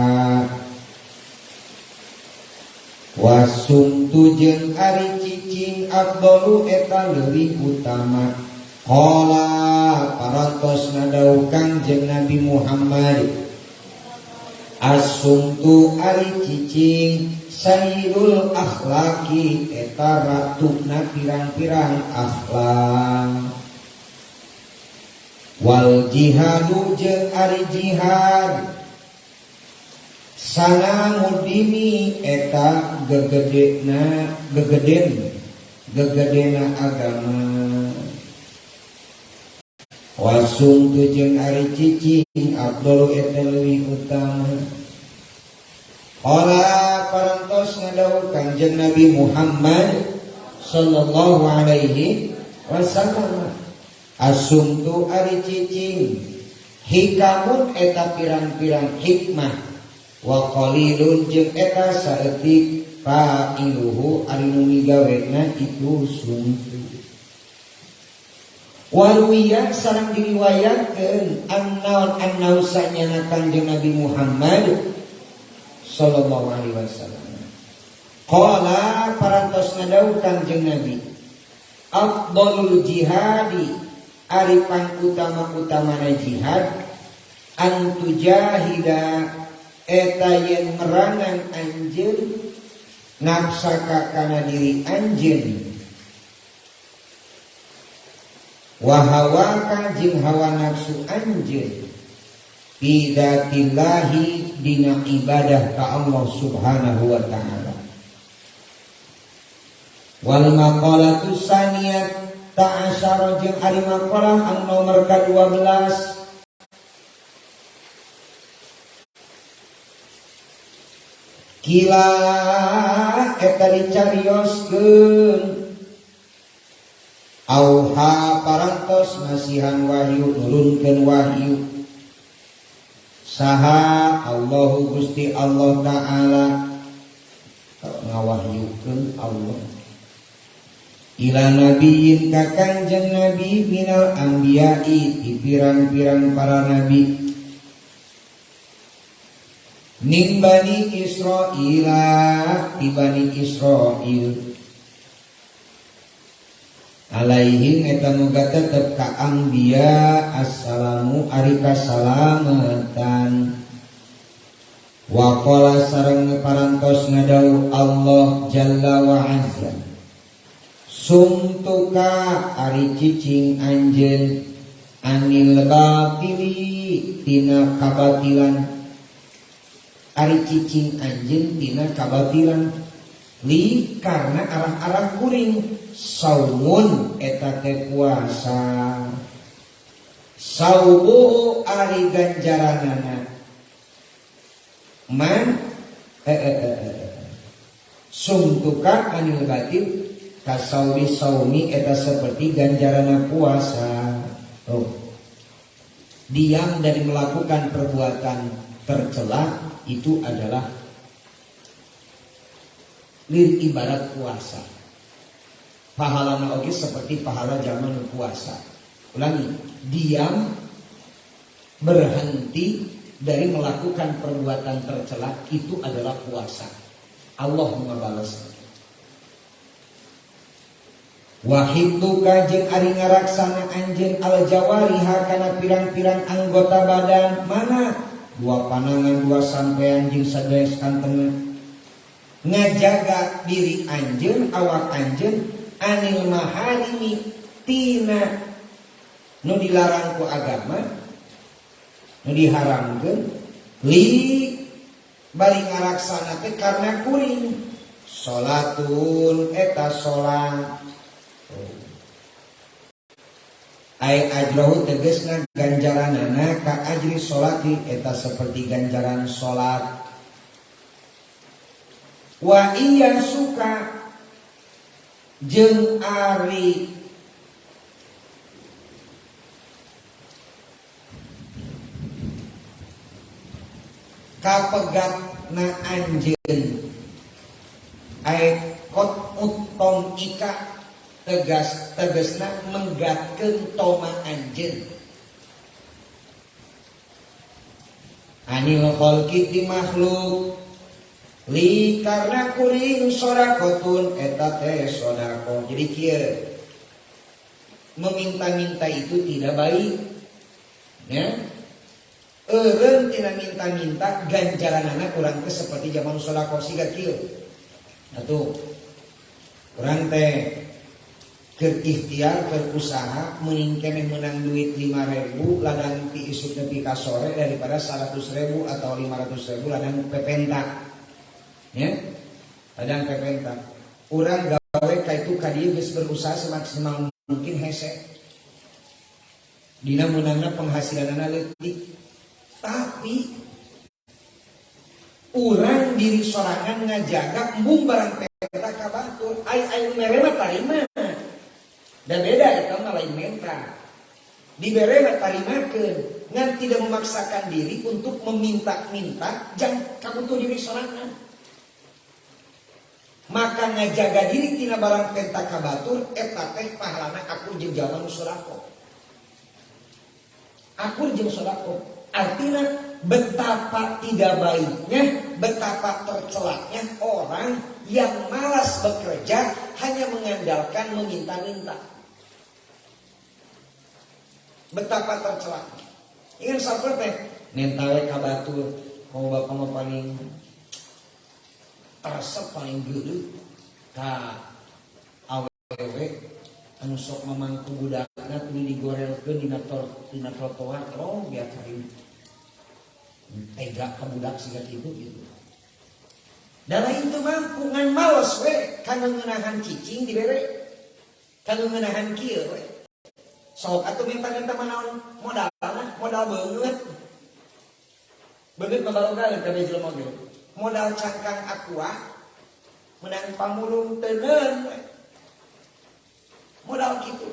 wasumtu jeung ari cicing afdalu eta leuwih utama qala parantos nadau kanjeng Nabi Muhammad asumtu ari cicing sayyidul akhlaki eta ratuna pirang-pirang akhlak wal jihadu jeung ari jihad sana mudimi eta gegedena agama wasumtu jeung ari cicing afdalu eta leuwih utama qala parantos ngadawuh kanjeng Nabi Muhammad sallallahu alaihi wasallam asumtu ari cicing hikamun eta pirang-pirang hikmah wa qalilun jeung eta saeutik fa'iluhu ari nu migawena itu sumtu waruya sareng diriwayatkeun annaun sanyana kanjeng Nabi Muhammad sallallahu alaihi wasallam qala parantos ngadawuh kanjeng Nabi afdalul jihadi ari pangutama-utamana jihad antujahida eta yen merangan anjeun nafsaka kana diri anjeun wahawaka jeung hawa nafsu anjeun fi dzatillahi dina ibadah ka Allah subhanahu wa ta'ala wal maqalatu saniyat ta'asyara jeung ari maqalah anu nomor ka-12 kila eta dicarioskeun auha parantos ngasihan wahyu nurunkeun wahyu saha Allahu Gusti Allah Ta'ala ngawahyukeun Allah ila nabiyin ka kanjeng nabi minal anbiya'i di pirang-pirang para nabi min bani Israila di bani Israil alaihim eta muga tetep ka anbiya assalamu ari kasalamatan wa qala sareng parantos ngadawuh Allah jalla wa azza sumtuka ari cicing anjeun anil batili tina kabatilan ari cicing anjeun tina kabatilan li karena arah-arah kuring saumun eta teh puasa saubuhu ari ganjaranana man sumtuka anil batin kasauri saumi eta seperti ganjarana puasa. Diam dari melakukan perbuatan tercela itu adalah lir ibarat puasa. Pahalana oge seperti pahala zaman puasa. Ulangi, diam berhenti dari melakukan perbuatan tercela itu adalah puasa. Allah membalas. Wahibtuka jeung ari ngaraksana anjeun al jawariha kana pirang-pirang anggota badan. Mana? Dua panangan, dua sampean jeung sadaya kantengna. Ngajaga diri anjeun, awak anjeun anil maharimi tina nu dilarang ku agama, nu diharamkeun li bari ngaraksana teh karena kuring. Salatun eta salat. Ai ajrohu tegesna ganjaranana ka ajri sholati eta seperti ganjaran sholat. Wa iya suka jeung ari kapegatna anjeun ai kot utong ika tegasna menggatkeun toma anjeun anil khalqi di makhluk li karena kuring sodakotun eta teh sodako. Jadi kieu meminta-minta itu tidak baik ya. Eureun tina minta-minta ganjaranana kurang teh seperti zaman sodako siga kieu. Atuh urang teh keur ikhtiar keur usaha meuning keneh meunang duit 5.000 ladang ti isuk nepi ka sore daripada 100.000 atau 500.000 ladang pepenta. Ya, ladang pepenta. Urang gawe ka itu ka dieu geus berusaha semaksimal mungkin hese. Dina meunangna penghasilanana leutik. Tapi urang diri sorangan ngajaga embung barang pepenta ka batur. Ai mere mah tarima. Dan beda eta mah lain menta. Dibere mah tarimakeun, ngan tidak memaksakan diri untuk meminta-minta jang kabutuh diri sorangan. Maka ngajaga diri tina barang penta ka batur eta teh pahalana akur jeung jaman sodako. Akur jeung sodako. Artinya betapa tidak baiknya, betapa tercelaknya orang yang malas bekerja hanya mengandalkan meminta-minta. Betapa tercelaknya. Ingat sabar teh, nentawe ka batur, mau bapak mah paling resep paling gede ka awewe anu sok mamangku budakna tuluy digorelkeun dina trotoar biar karim tega ka budak siga kitu gitu. Da lain teu mampu ngan males we kanu ngeunahan cicing dibere. Kanu ngeunahan kieu we. Sok atuh minta-minta manaon modalna, modal beungeut. Beungeut mabaroga ka jelema ge. Modal cangkang aqua menang pamulung teuneun we. Modal kitu.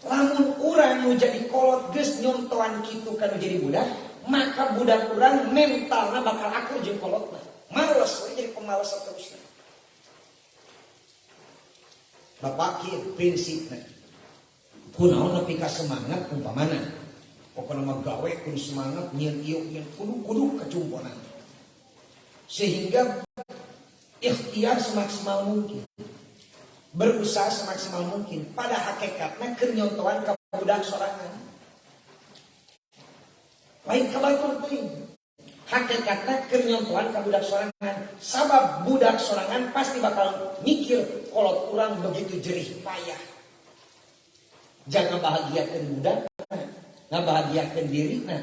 Lamun urang nu jadi kolot geus nyontoan kitu kana jadi budak, maka budak urang mentalna bakal akur jeung kolotna. Males we jadi pemalas terusna. Bapak kieu prinsipna. Kunaon nepi ka semangat umpamana. Pokona mah gawe kudu semangat nyieun ieu nyieun kudu kacumponan. Sehingga ikhtiar semaksimal mungkin. Berusaha semaksimal mungkin. Pada hakikatnya keur nyontohan ka budak sorangan. Lain ka batur teuing. Hakikatnya keur nyontohan ka budak sorangan. Sabab budak sorangan pasti bakal mikir kolot urang begitu jerih payah. Jangan bahagiakeun budak, ngabahagiakeun dirina,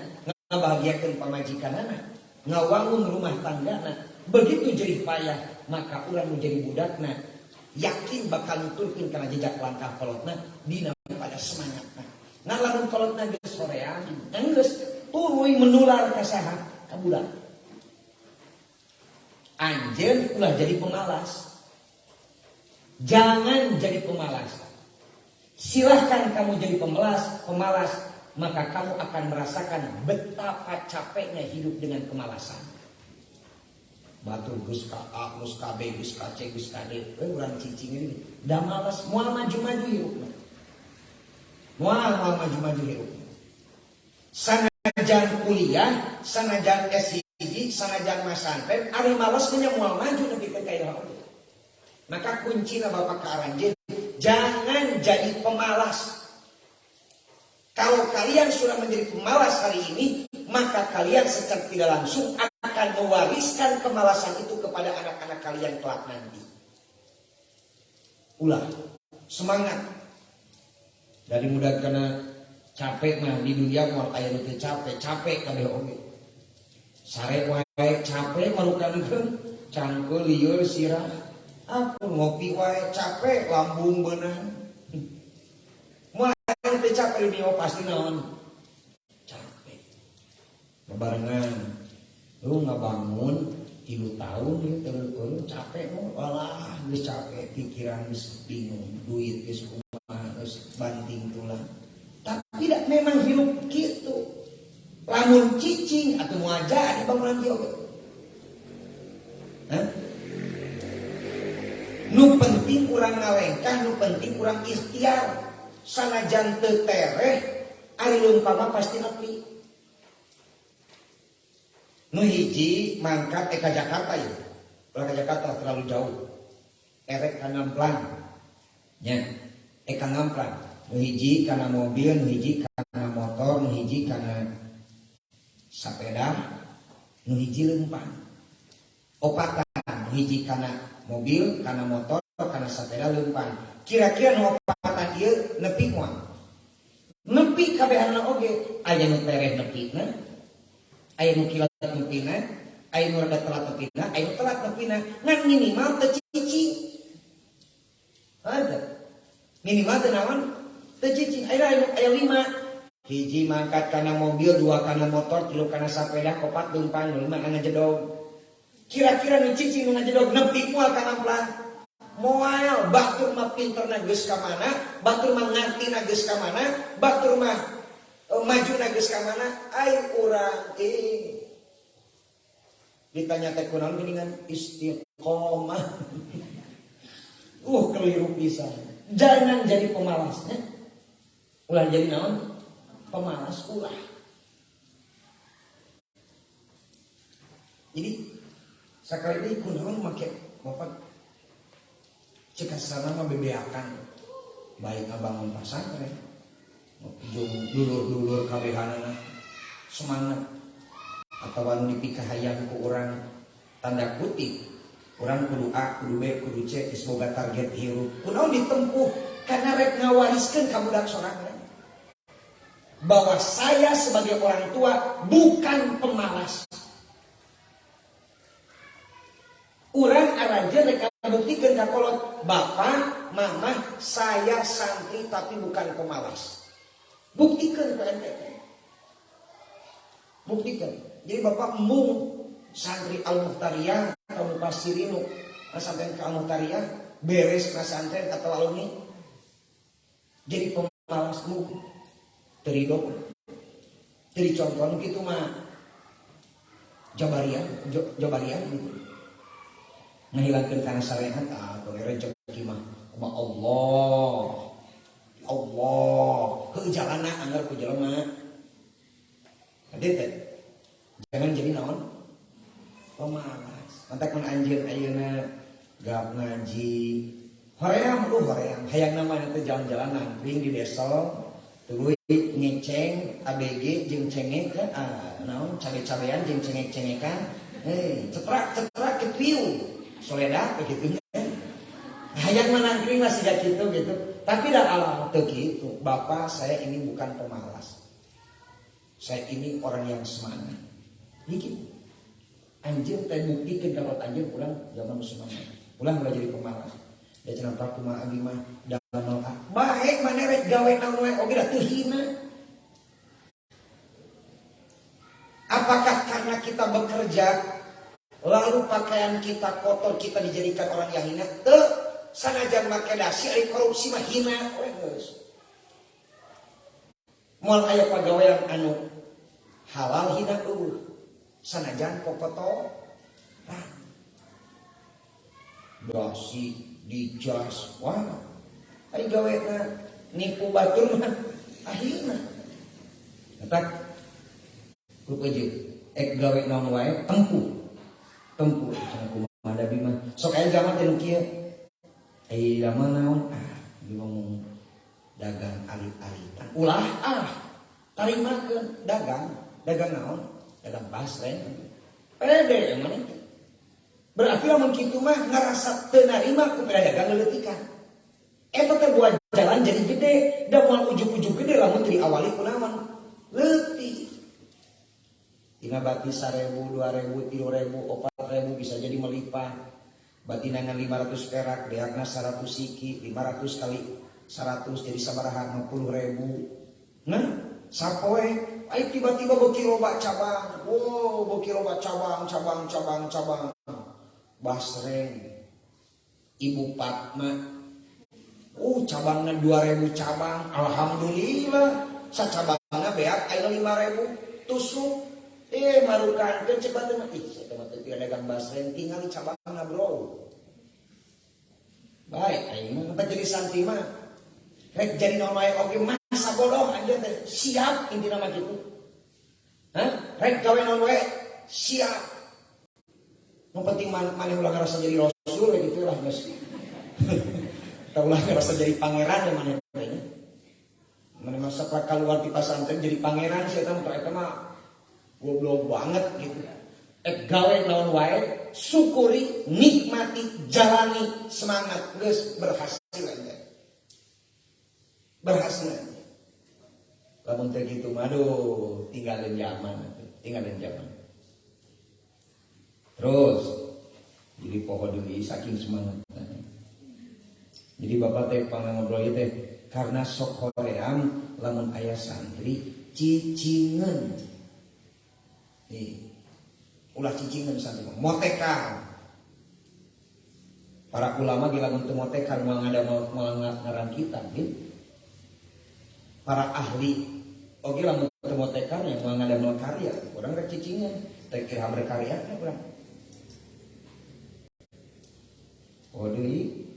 ngabahagiakeun pamajikanana, ngawangun rumah tanggana. Begitu jerih payah, maka urang menjadi budakna yakin bakal nuturkeun kana jejak langkah kolotna dina pada semangatna. Ngan lamun kolotna geus Enggeus tuluy menular ka saha? Ka budak. Anjeun ulah jadi pemalas. Jangan jadi pemalas. Silahkan kamu jadi pemalas, maka kamu akan merasakan betapa capeknya hidup dengan kemalasan. Batur Gus ka A, Gus ka B, Gus ka C, Gus ka D. Urang cicing ini da malas, moal maju-maju hirupna. Moal maju-maju hirupna. Sanajan kuliah, sanajan S1, sanajan masantren, ari malas nya moal maju nepikeun ka ieu. Maka kuncina Bapak ka aranjeun, jangan jadi pemalas. Kalau kalian sudah menjadi pemalas hari ini, maka kalian secara tidak langsung akan mewariskan kemalasan itu kepada anak-anak kalian kelak nanti. Ulah, semangat. Dari muda karena capek mah di dunia moal aya nu teu capek kabeh oge. Sare wae capek marukankeun cangkeul lieur sirah. Aku ngopi wae capek lambung beunang. Moal teu capek di dieu pasti naon? Capek. Babarengan lu ngabangun 3 tahun ieu teu capek mah alah geus capek pikiran geus bingung, duit geus kumaha geus banting tulang. Tapi tidak memang hidup kitu. Lamun cicing atuh moal jadi bangunan ieu oge. Nu penting urang ngalengkah, nu penting urang ikhtiar. Sanajan teu tereh, ari leumpama pasti nepi. Nu hiji mangkat ka Jakarta ya. Ulah ka Jakarta terlalu jauh. Erek ka Ngamplang. Nya, ka Ngamplang. Nu hiji kana mobil, nu hiji kana motor, nu hiji kana sapeda, nu hiji leumpang. Opatan, nu hiji kana mobil, kana motor, kana sepeda leumpang. Kira-kira nu opatan ieu nepi moal. Nepi kabehanna oge, aya nu tereh nepina, aya nu kilat nepina, aya nu rada telat nepina, aya nu telat nepina. Ngan minimal teu cicing. Ada. Minimal teu naon? Teu cicing. Aya 5. Hiji mangkat kana mobil, 2 kana motor, 3 kana sepeda, 4 leumpang, 5 ngajedog. Kira-kira nu cicing nu ngajedog nepi moal ka Ngamplang. Moal batur mah pinterna geus ka mana, batur mah ngartina geus ka mana, batur mah majuna geus ka mana, ai urang ditanya teh kunaon geuningan istiqomah. Keliru pisan. Jangan jadi pemalas nya. Ulah jadi naon? Pemalas ulah. Jadi sakali deui kunaon make Bapak cek sana mah bebeakan baik ngabangun pasantren jeung dulur-dulur kabehanana semangat atawa nu dipikahayang ku urang tanda kutip urang kudu A, kudu B, kudu C geus boga target hirup kunaon ditempuh karena rek ngawariskeun ka budak sorangan bahwa saya sebagai orang tua bukan pemalas. Urang aranjeun rek buktikan ka kolot, bapak, mama, saya santri tapi bukan pemalas. Buktikan ke ente. Buktikan. Jadi bapak mung santri Al-Muhtariyah, kamu pasirinu, sampai ke Al-Muhtariyah, beres nasantren atau alumni. Jadi pemalasmu teridok. Jadi contoh gitu mah Jabariyah gitu. Ngahilangkeun kana syariat boleh rezeki mah Allah heuh jalana anggar ku jelema. Hade teh jangan jadi naon pemalas. Mantak mun anjeun ayeuna gap ngaji hoream hayang namanya teh jalan-jalanan ring di desa tuluy ngeceng ABG jeung cengek naon cabe-cabean jeung cengek-cengekan ceprak ke piu soledad begitu. Hayang menangkring masih gak gitu. Tapi dah alam teu gitu. Bapak saya ini bukan pemalas. Saya ini orang yang semangat. Gitu. Anjeun teh bukti ke dapat anjeun pulang zaman semangat. Pulang ulah jadi pemalas. Da cenah Pak kumaha abi mah damel baik maneh rek gawe naon wae oge da teu hina. kita bekerja, lalu pakaian kita kotor, kita dijadikan orang yang hina. Teu sanajan make dasi ari korupsi mah hina we geus. Moal aya pagawean anu halal hina eueuh. Sanajan kokotor. Dasi dijas, wah, ari gawena nipu batur mah akhirna. Eta kudu ek gawe naon wae tempuh cenah kumaha dabi mah. Sok aya zaman teh nu kieu. Ai zaman naon? Ngomong dagang alit-alitan. Ulah tarimakeun dagang naon? Dagang basreng. Pede mana itu? Berarti lamun kitu mah ngarasa teu narima ku dagang leuleutikan. Eta teh buat jalan jadi gede, da moal ujug-ujug gede lamun teu diawali ku naon? Leutik. Tina bati 1.000, 2.000, 3.000, 4.000 bisa jadi melimpah. Batina ngan 500 perak, deakna 100 siki, 500 kali 100 jadi sabaraha 50.000. Nah, sapoe ai tiba-tiba beuki loba cabang. Wow, beuki loba cabang. Basreng. Ibu Fatma. Cabangna 2.000 cabang. Alhamdulillah. Sacabangna beak aya 5.000 tusuk. Marukankeun cepat mah eta mah teh dagang basreng tinggal di cabangna bro. Baik aing mah jadi santri mah rek jadi naon wae oge masa bodoh anjeun teh siap intina mah kitu. Rek gawe naon wae siap. Nu penting maneh ulah ngarasa jadi rasul gitu lah geus. Tah ulah ngarasa jadi pangeran maneh teh. Maneh masa keluar di pesantren jadi pangeran sih eta mah goblok banget gitu. Gawe naon wae, syukuri, nikmati, jalani, semangat, geus berhasil aja. Berhasil aja. Lamun teh kitu mah aduh, tinggalin zaman. Terus jadi pohon deui saking semangat. Jadi bapak teh pangangobrol teh karena sok hoream lamun aya santri cicingeun. Ulah cicingan santri motekan. Para ulama gila untuk motekan mau ngarang kita gitu. Para ahli oke lah untuk motekan yang mau ngadamel karya. Orang rek cicingan, teh kira berkarya kan urang. Deui.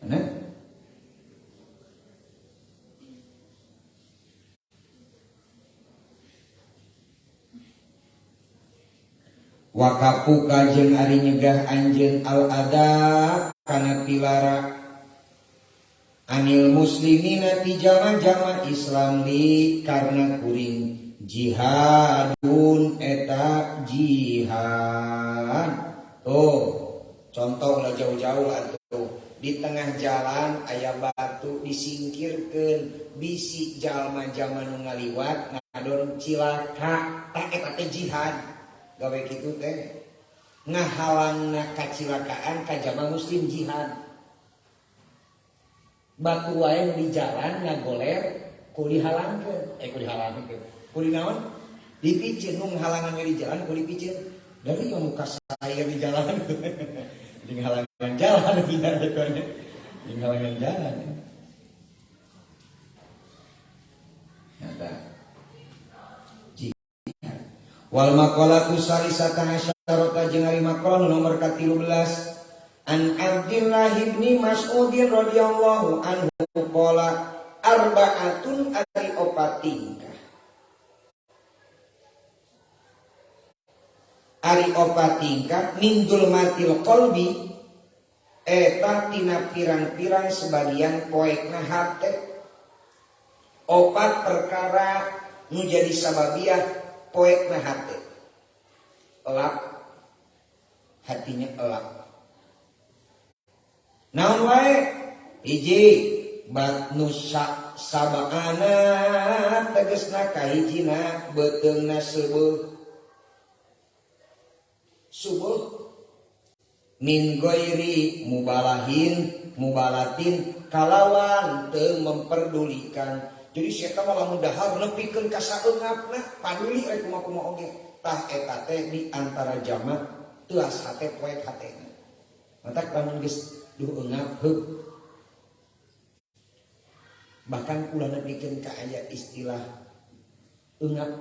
Nah, wakafu kajeng ari nyegah anjeun al-ada kana pilara anil muslimina ti jama-jama Islam li karena kuring jihadun eta jihad. Contoh lah jauh-jauh atuh di tengah jalan aya batu disingkirkeun bisi jalma-jalma nu ngaliwat ngadon cilaka tak eta teh jihad. Gawe kitu teh ngahalangna kacilakaan ka jamaah muslim jihad. Batu wae di jalan ngagoler ku dihalangkeun, ku dinaon? Dipicieun nu ngahalangan di jalan ku dipicieun. Dari yang muka saya di jalan. Di halangan jalan di halangan jalan. Nyata. Wal maqalatu salisata hasyarata jeung ari maqalah nomor ka-13 an Abdullah bin Mas'ud radhiyallahu anhu qala arba'atun ari opatingkah min zulmatil qalbi eta tina pirang-pirang sebagian poekna hate. Opat perkara nu jadi sababiah poekna hati. Elap hatinya elap. Naon wae? Hiji batnu sabana tegesna kahijina beuteungna seueuh. Subuh min ghairi mubalatin kalawan teu memperdulikan Jadi siapa malah mendahar nepikeun ka saeungapna paduli rek kumaha oge. Tah eta teh di antara jama teu hate poek hatena. Matak lamun geus duh eungap heuk. Bahkan ulah nepikeun ka aya istilah eungap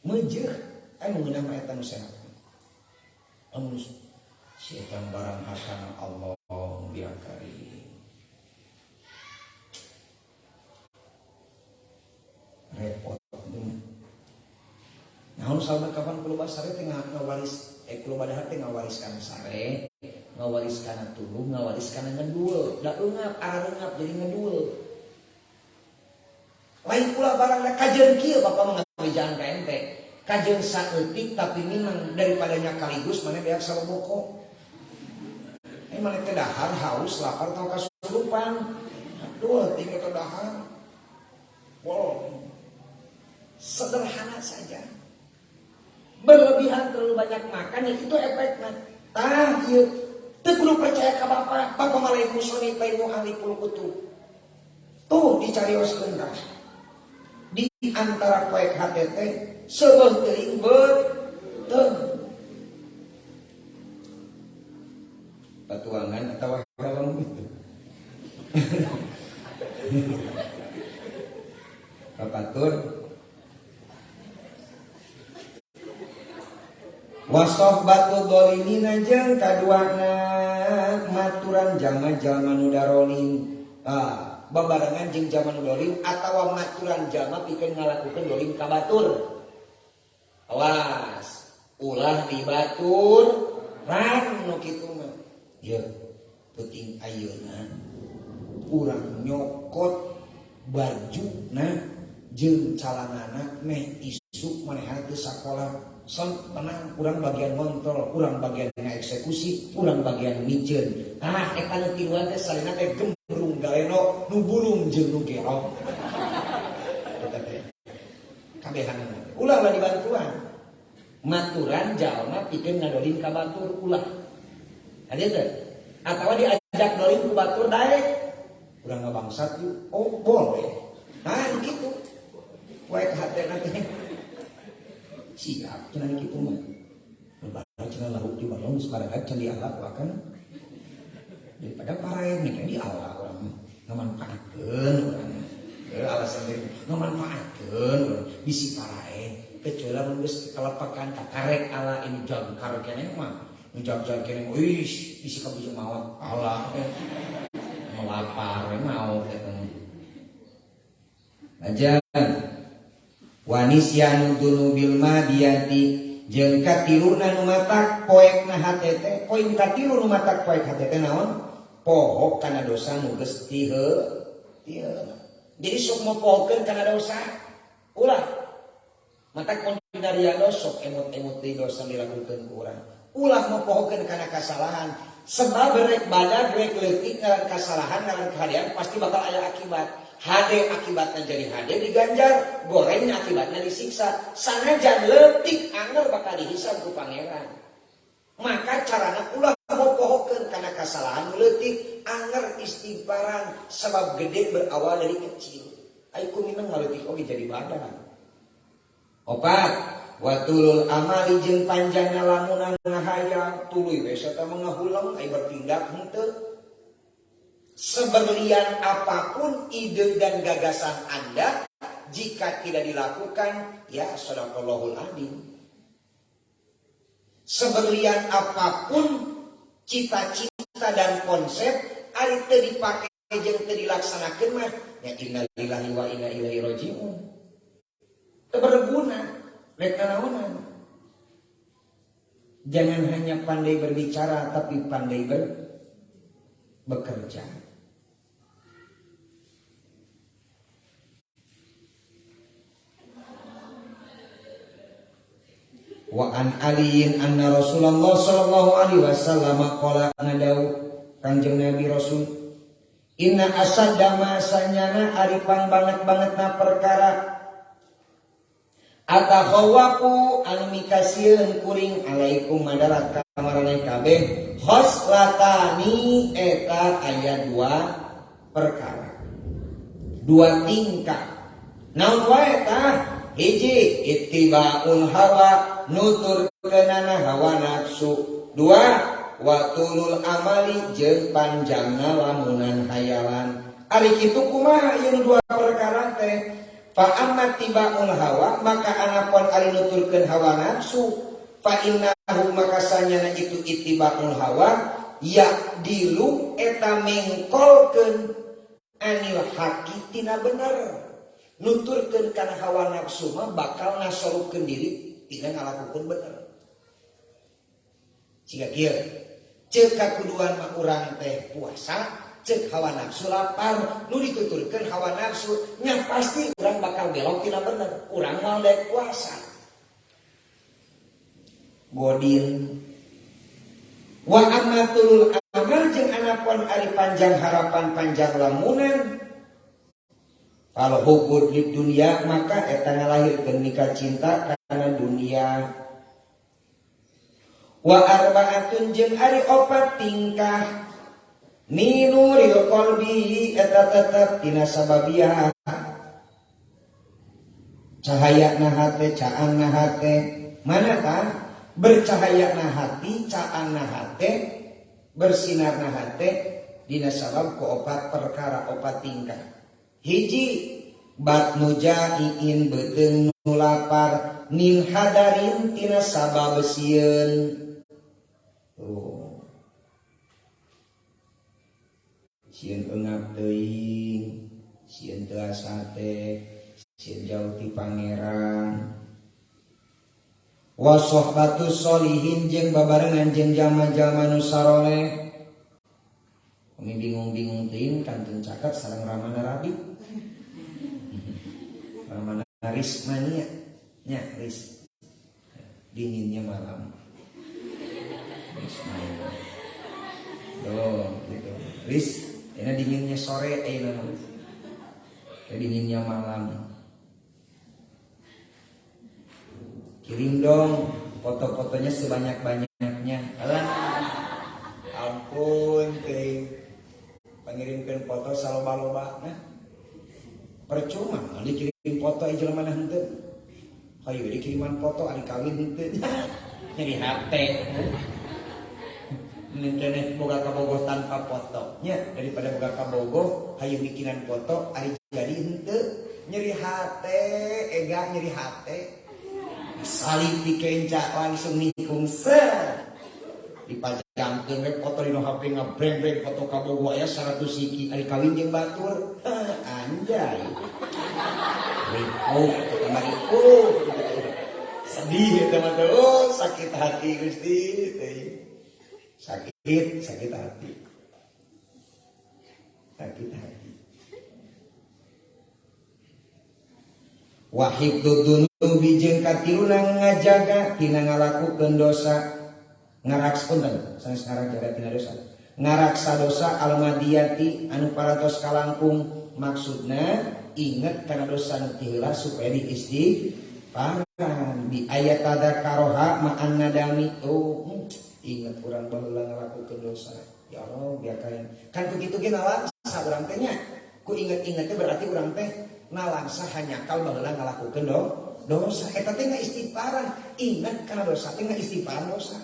meujeuk anu ngeunah mah eta nu sehat. Amun setan barang hakana Allah biakari. Repot. Nah, salna kapan kulo basare teh ngawaris kulo badahar teh ngawariskan sare, ngawariskan tuluh, ngawariskan ngedul. Da eungap, areungap jadi ngedul. Lain pula barangna kajeun kieu Bapak mangabejaan ka ente. Kajeun saeutik tapi minang daripadanya kaligus mana beak saloboko. Mana teh dahar haus lapar tau kasurupan. Aduh, tinggal teh dahar. Wow. Sederhana saja. Berlebihan terlalu banyak makan ya itu efeknya. Tah ieu teu kudu percaya ka Bapak. Bapak malah ilmu soni ilmu ahli kulu kutub. Tuh dicarioskeun tah. Di antara poek hate teh seubeuh teuing beuteuh. Patuangan atau kalau gitu. Papatur wasohbatu dolimina jeung kaduana maturan jalma-jalma nu darolin. Babarengan jeung jalma nu dolim atawa maturan jalma pikeun ngalakukeun dolim ka batur. Awas, ulah dibatur ran nu kitu mah. Ya, penting ayeuna urang nyokot bajuna jeung calanana meh isuk manehna teu sakola. Son tenang, urang bagian kontrol, urang bagian eksekusi, urang bagian miceun. Eta nu tiluan teh salina teh gembrung galeno nu bulung jeung nu gerok. Eta teh kabehanana. Ulah dibantuan. Maturan jalma pikeun ngadolin ka batur ulah. Ada teh? Atawa diajak dolim ku batur daek. Urang ngabangsat yuk. Oh, boleh. Nah, gitu. Poek hatena teh. Siap cenah kitu mah. Lebaran cenah larut di balong sebarangan can dialak wakan. Daripada paraen nih di Allah urang ngamanfaatkeun urang. Alasan teh ngamanfaatkeun bisi paraen kecuali mun geus kalepakan ka karek ala ini jangkar keneh mah. Njak-jak kene wis bisi kabujung mawat Allah. Melapar mau ketemu. Ajan Wanisyanu dunubil madiyati jeung katiluna nu matak poekna hate teh. Poin katilu nu matak poek hate teh naon? Pohok kana dosa nu geus tieuna. Jadi sok mopohokeun kana dosa. Ulah. Matak pun dari dosa emot-emot di dosa dilakukeun ku urang. Ulah mopohokeun kana kasalahan. Sebab rek badag rek leutik ngaran kasalahan ngaran kahadian pasti bakal aya akibat. Hade akibatnya jadi hade diganjar, gorengnya akibatnya disiksa. Sanajan leutik anger bakal dihisab ku pangeran. Maka carana ulah mopohokeun kana kasalahan leutik anger istighfaran sebab gede berawal dari kecil. Ai kumineng ngaleutik oge jadi badan. Opat watulul amali jeung panjangna lamunan ngahayang tuluy we eta mangahuleng ai bertindak henteu. Seberlian apapun ide dan gagasan Anda jika tidak dilakukan ya sadaqallahul adzim. Seberlian apapun cita-cita dan konsep ari teu dipake jeung teu dilaksanakeun mah ya innalillahi wa inna ilaihi rajiun. Teu berguna rek naonan. Jangan hanya pandai berbicara tapi pandai bekerja. Wa an aliyin anna Rasulullah sallallahu alaihi wasallam qala ngadau Kanjeng Nabi Rasul inna asadda masanyana ari pangbanget-bangetna perkara atakhawaku anu mikasieun kuring alaikum madarat ka maraneh kabeh khoslatani eta aya dua perkara. dua tingkah. Naon wae tah? Hiji ittiba'ul hawa, nuturkeunana hawa nafsu. Dua watulul amali, jeung panjangna lamunan hayalan. Ari kitu kumaha ieu dua perkara teh? Fa amma tiba'ul hawa, maka anapun ari nuturkeun hawa nafsu, fa innahu maka sanyana itu ittiba'ul hawa ya dilu eta mengkolkeun anil haqi tina bener. Nuturkeun kana hawa nafsu mah bakal ngasorukeun diri tina ngalakukeun bener. Jika kieu ceuk kakuduan mah urang teh puasa, ceuk hawa nafsu lapar, nu dituturkeun hawa nafsu nya pasti urang bakal belok tina bener. Urang mah daek puasa. Godin wa amatul amal jeung anapun ari panjang harapan panjang lamunan. Kalau hubud di dunia maka eta ngalahirkeun nikah cinta karena dunia. Wa arba'atun jeung ari opat tingkah minuril qalbi eta tetep tina sababiah cahayana hate, caangna hate. Mana tah? Bercahayana hati, caangna hate, bersinarna hate dina sabab ku opat perkara, opat tingkah. Hiji batnu jaiin beuteung nu lapar min hadarin tina sababesieun. Sieun eungap teuing, sieun teu asa teh, sieun jauh ti pangeran. Wa sohbatus solihin jeung babarengan jeung jalma-jalma nu saroleh. Kami bingung-bingung teuing kantun caket sareng ramana rabi. Ramana rismania nya ris. Dinginnya malam. Rismania. Gitu. Ris, ini dinginnya sore ayeuna. Dinginnya malam. Kirim dong foto-fotonya sebanyak-banyaknya. Alah. Ampun teh. Pangirimkeun foto saloba-loba nah. Percuma dikirim foto aja jelema henteu. Hayu dikiriman foto ari kawin henteu. Nyeri hate. Nenteneh boga kabogoh tanpa foto. Nya daripada boga kabogoh hayu bikinan foto ari jadi henteu. Nyeri hate, ega nyeri hate. Salib dikenca langsung nikung dipajangkeun we foto dina HP ngabreng-breng foto kabogoh aya 100 siki ari kawin jeung batur. Anjay. Riku. Sedih eta mah teh. Sakit hati Gusti teh. Sakit hati. Sakit hati. Wahib dudunubi jeung katiluna ngajaga tina ngalakukeun dosa. Ngaraksa punten, sanes ngarajaga tina dosa. Ngaraksa dosa almadiyati anu paratos kalangkung, maksudna inget kana dosa nu ti heula supaya diistighfaran. Di ayat tadzakaroha ma'an nadami. Inget urang baheula ngalakukeun dosa. Ya Allah biakain. Kan begitu ge nalangsa urang teh nya. Ku inget-inget teh berarti urang teh nalangsa hanyakal baheula ngalakukeun dosa. Eta teh istighfaran. Inget kana dosa teh istighfaran dosa.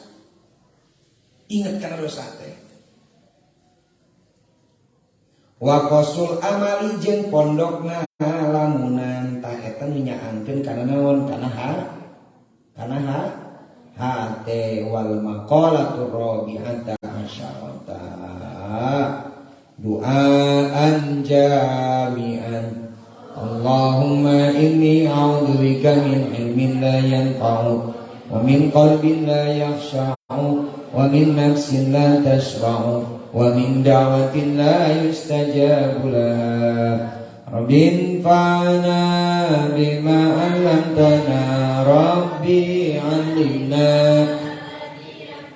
Ingat kana dosa teh. Wa qasul amali jeung pondokna lamunan ta eta nyaangkeun kana naon kana hate wal maqalatur rabi'ata asyarata du'aan jami'an Allahumma inni a'udzubika min ilmin la yanfa'u wa min qalbin la yakhsha'u wa min nafsin la tashba'u wa min da'watin la yustajabu laha Rabbin fa'na bima 'allamtana Rabbi 'allimna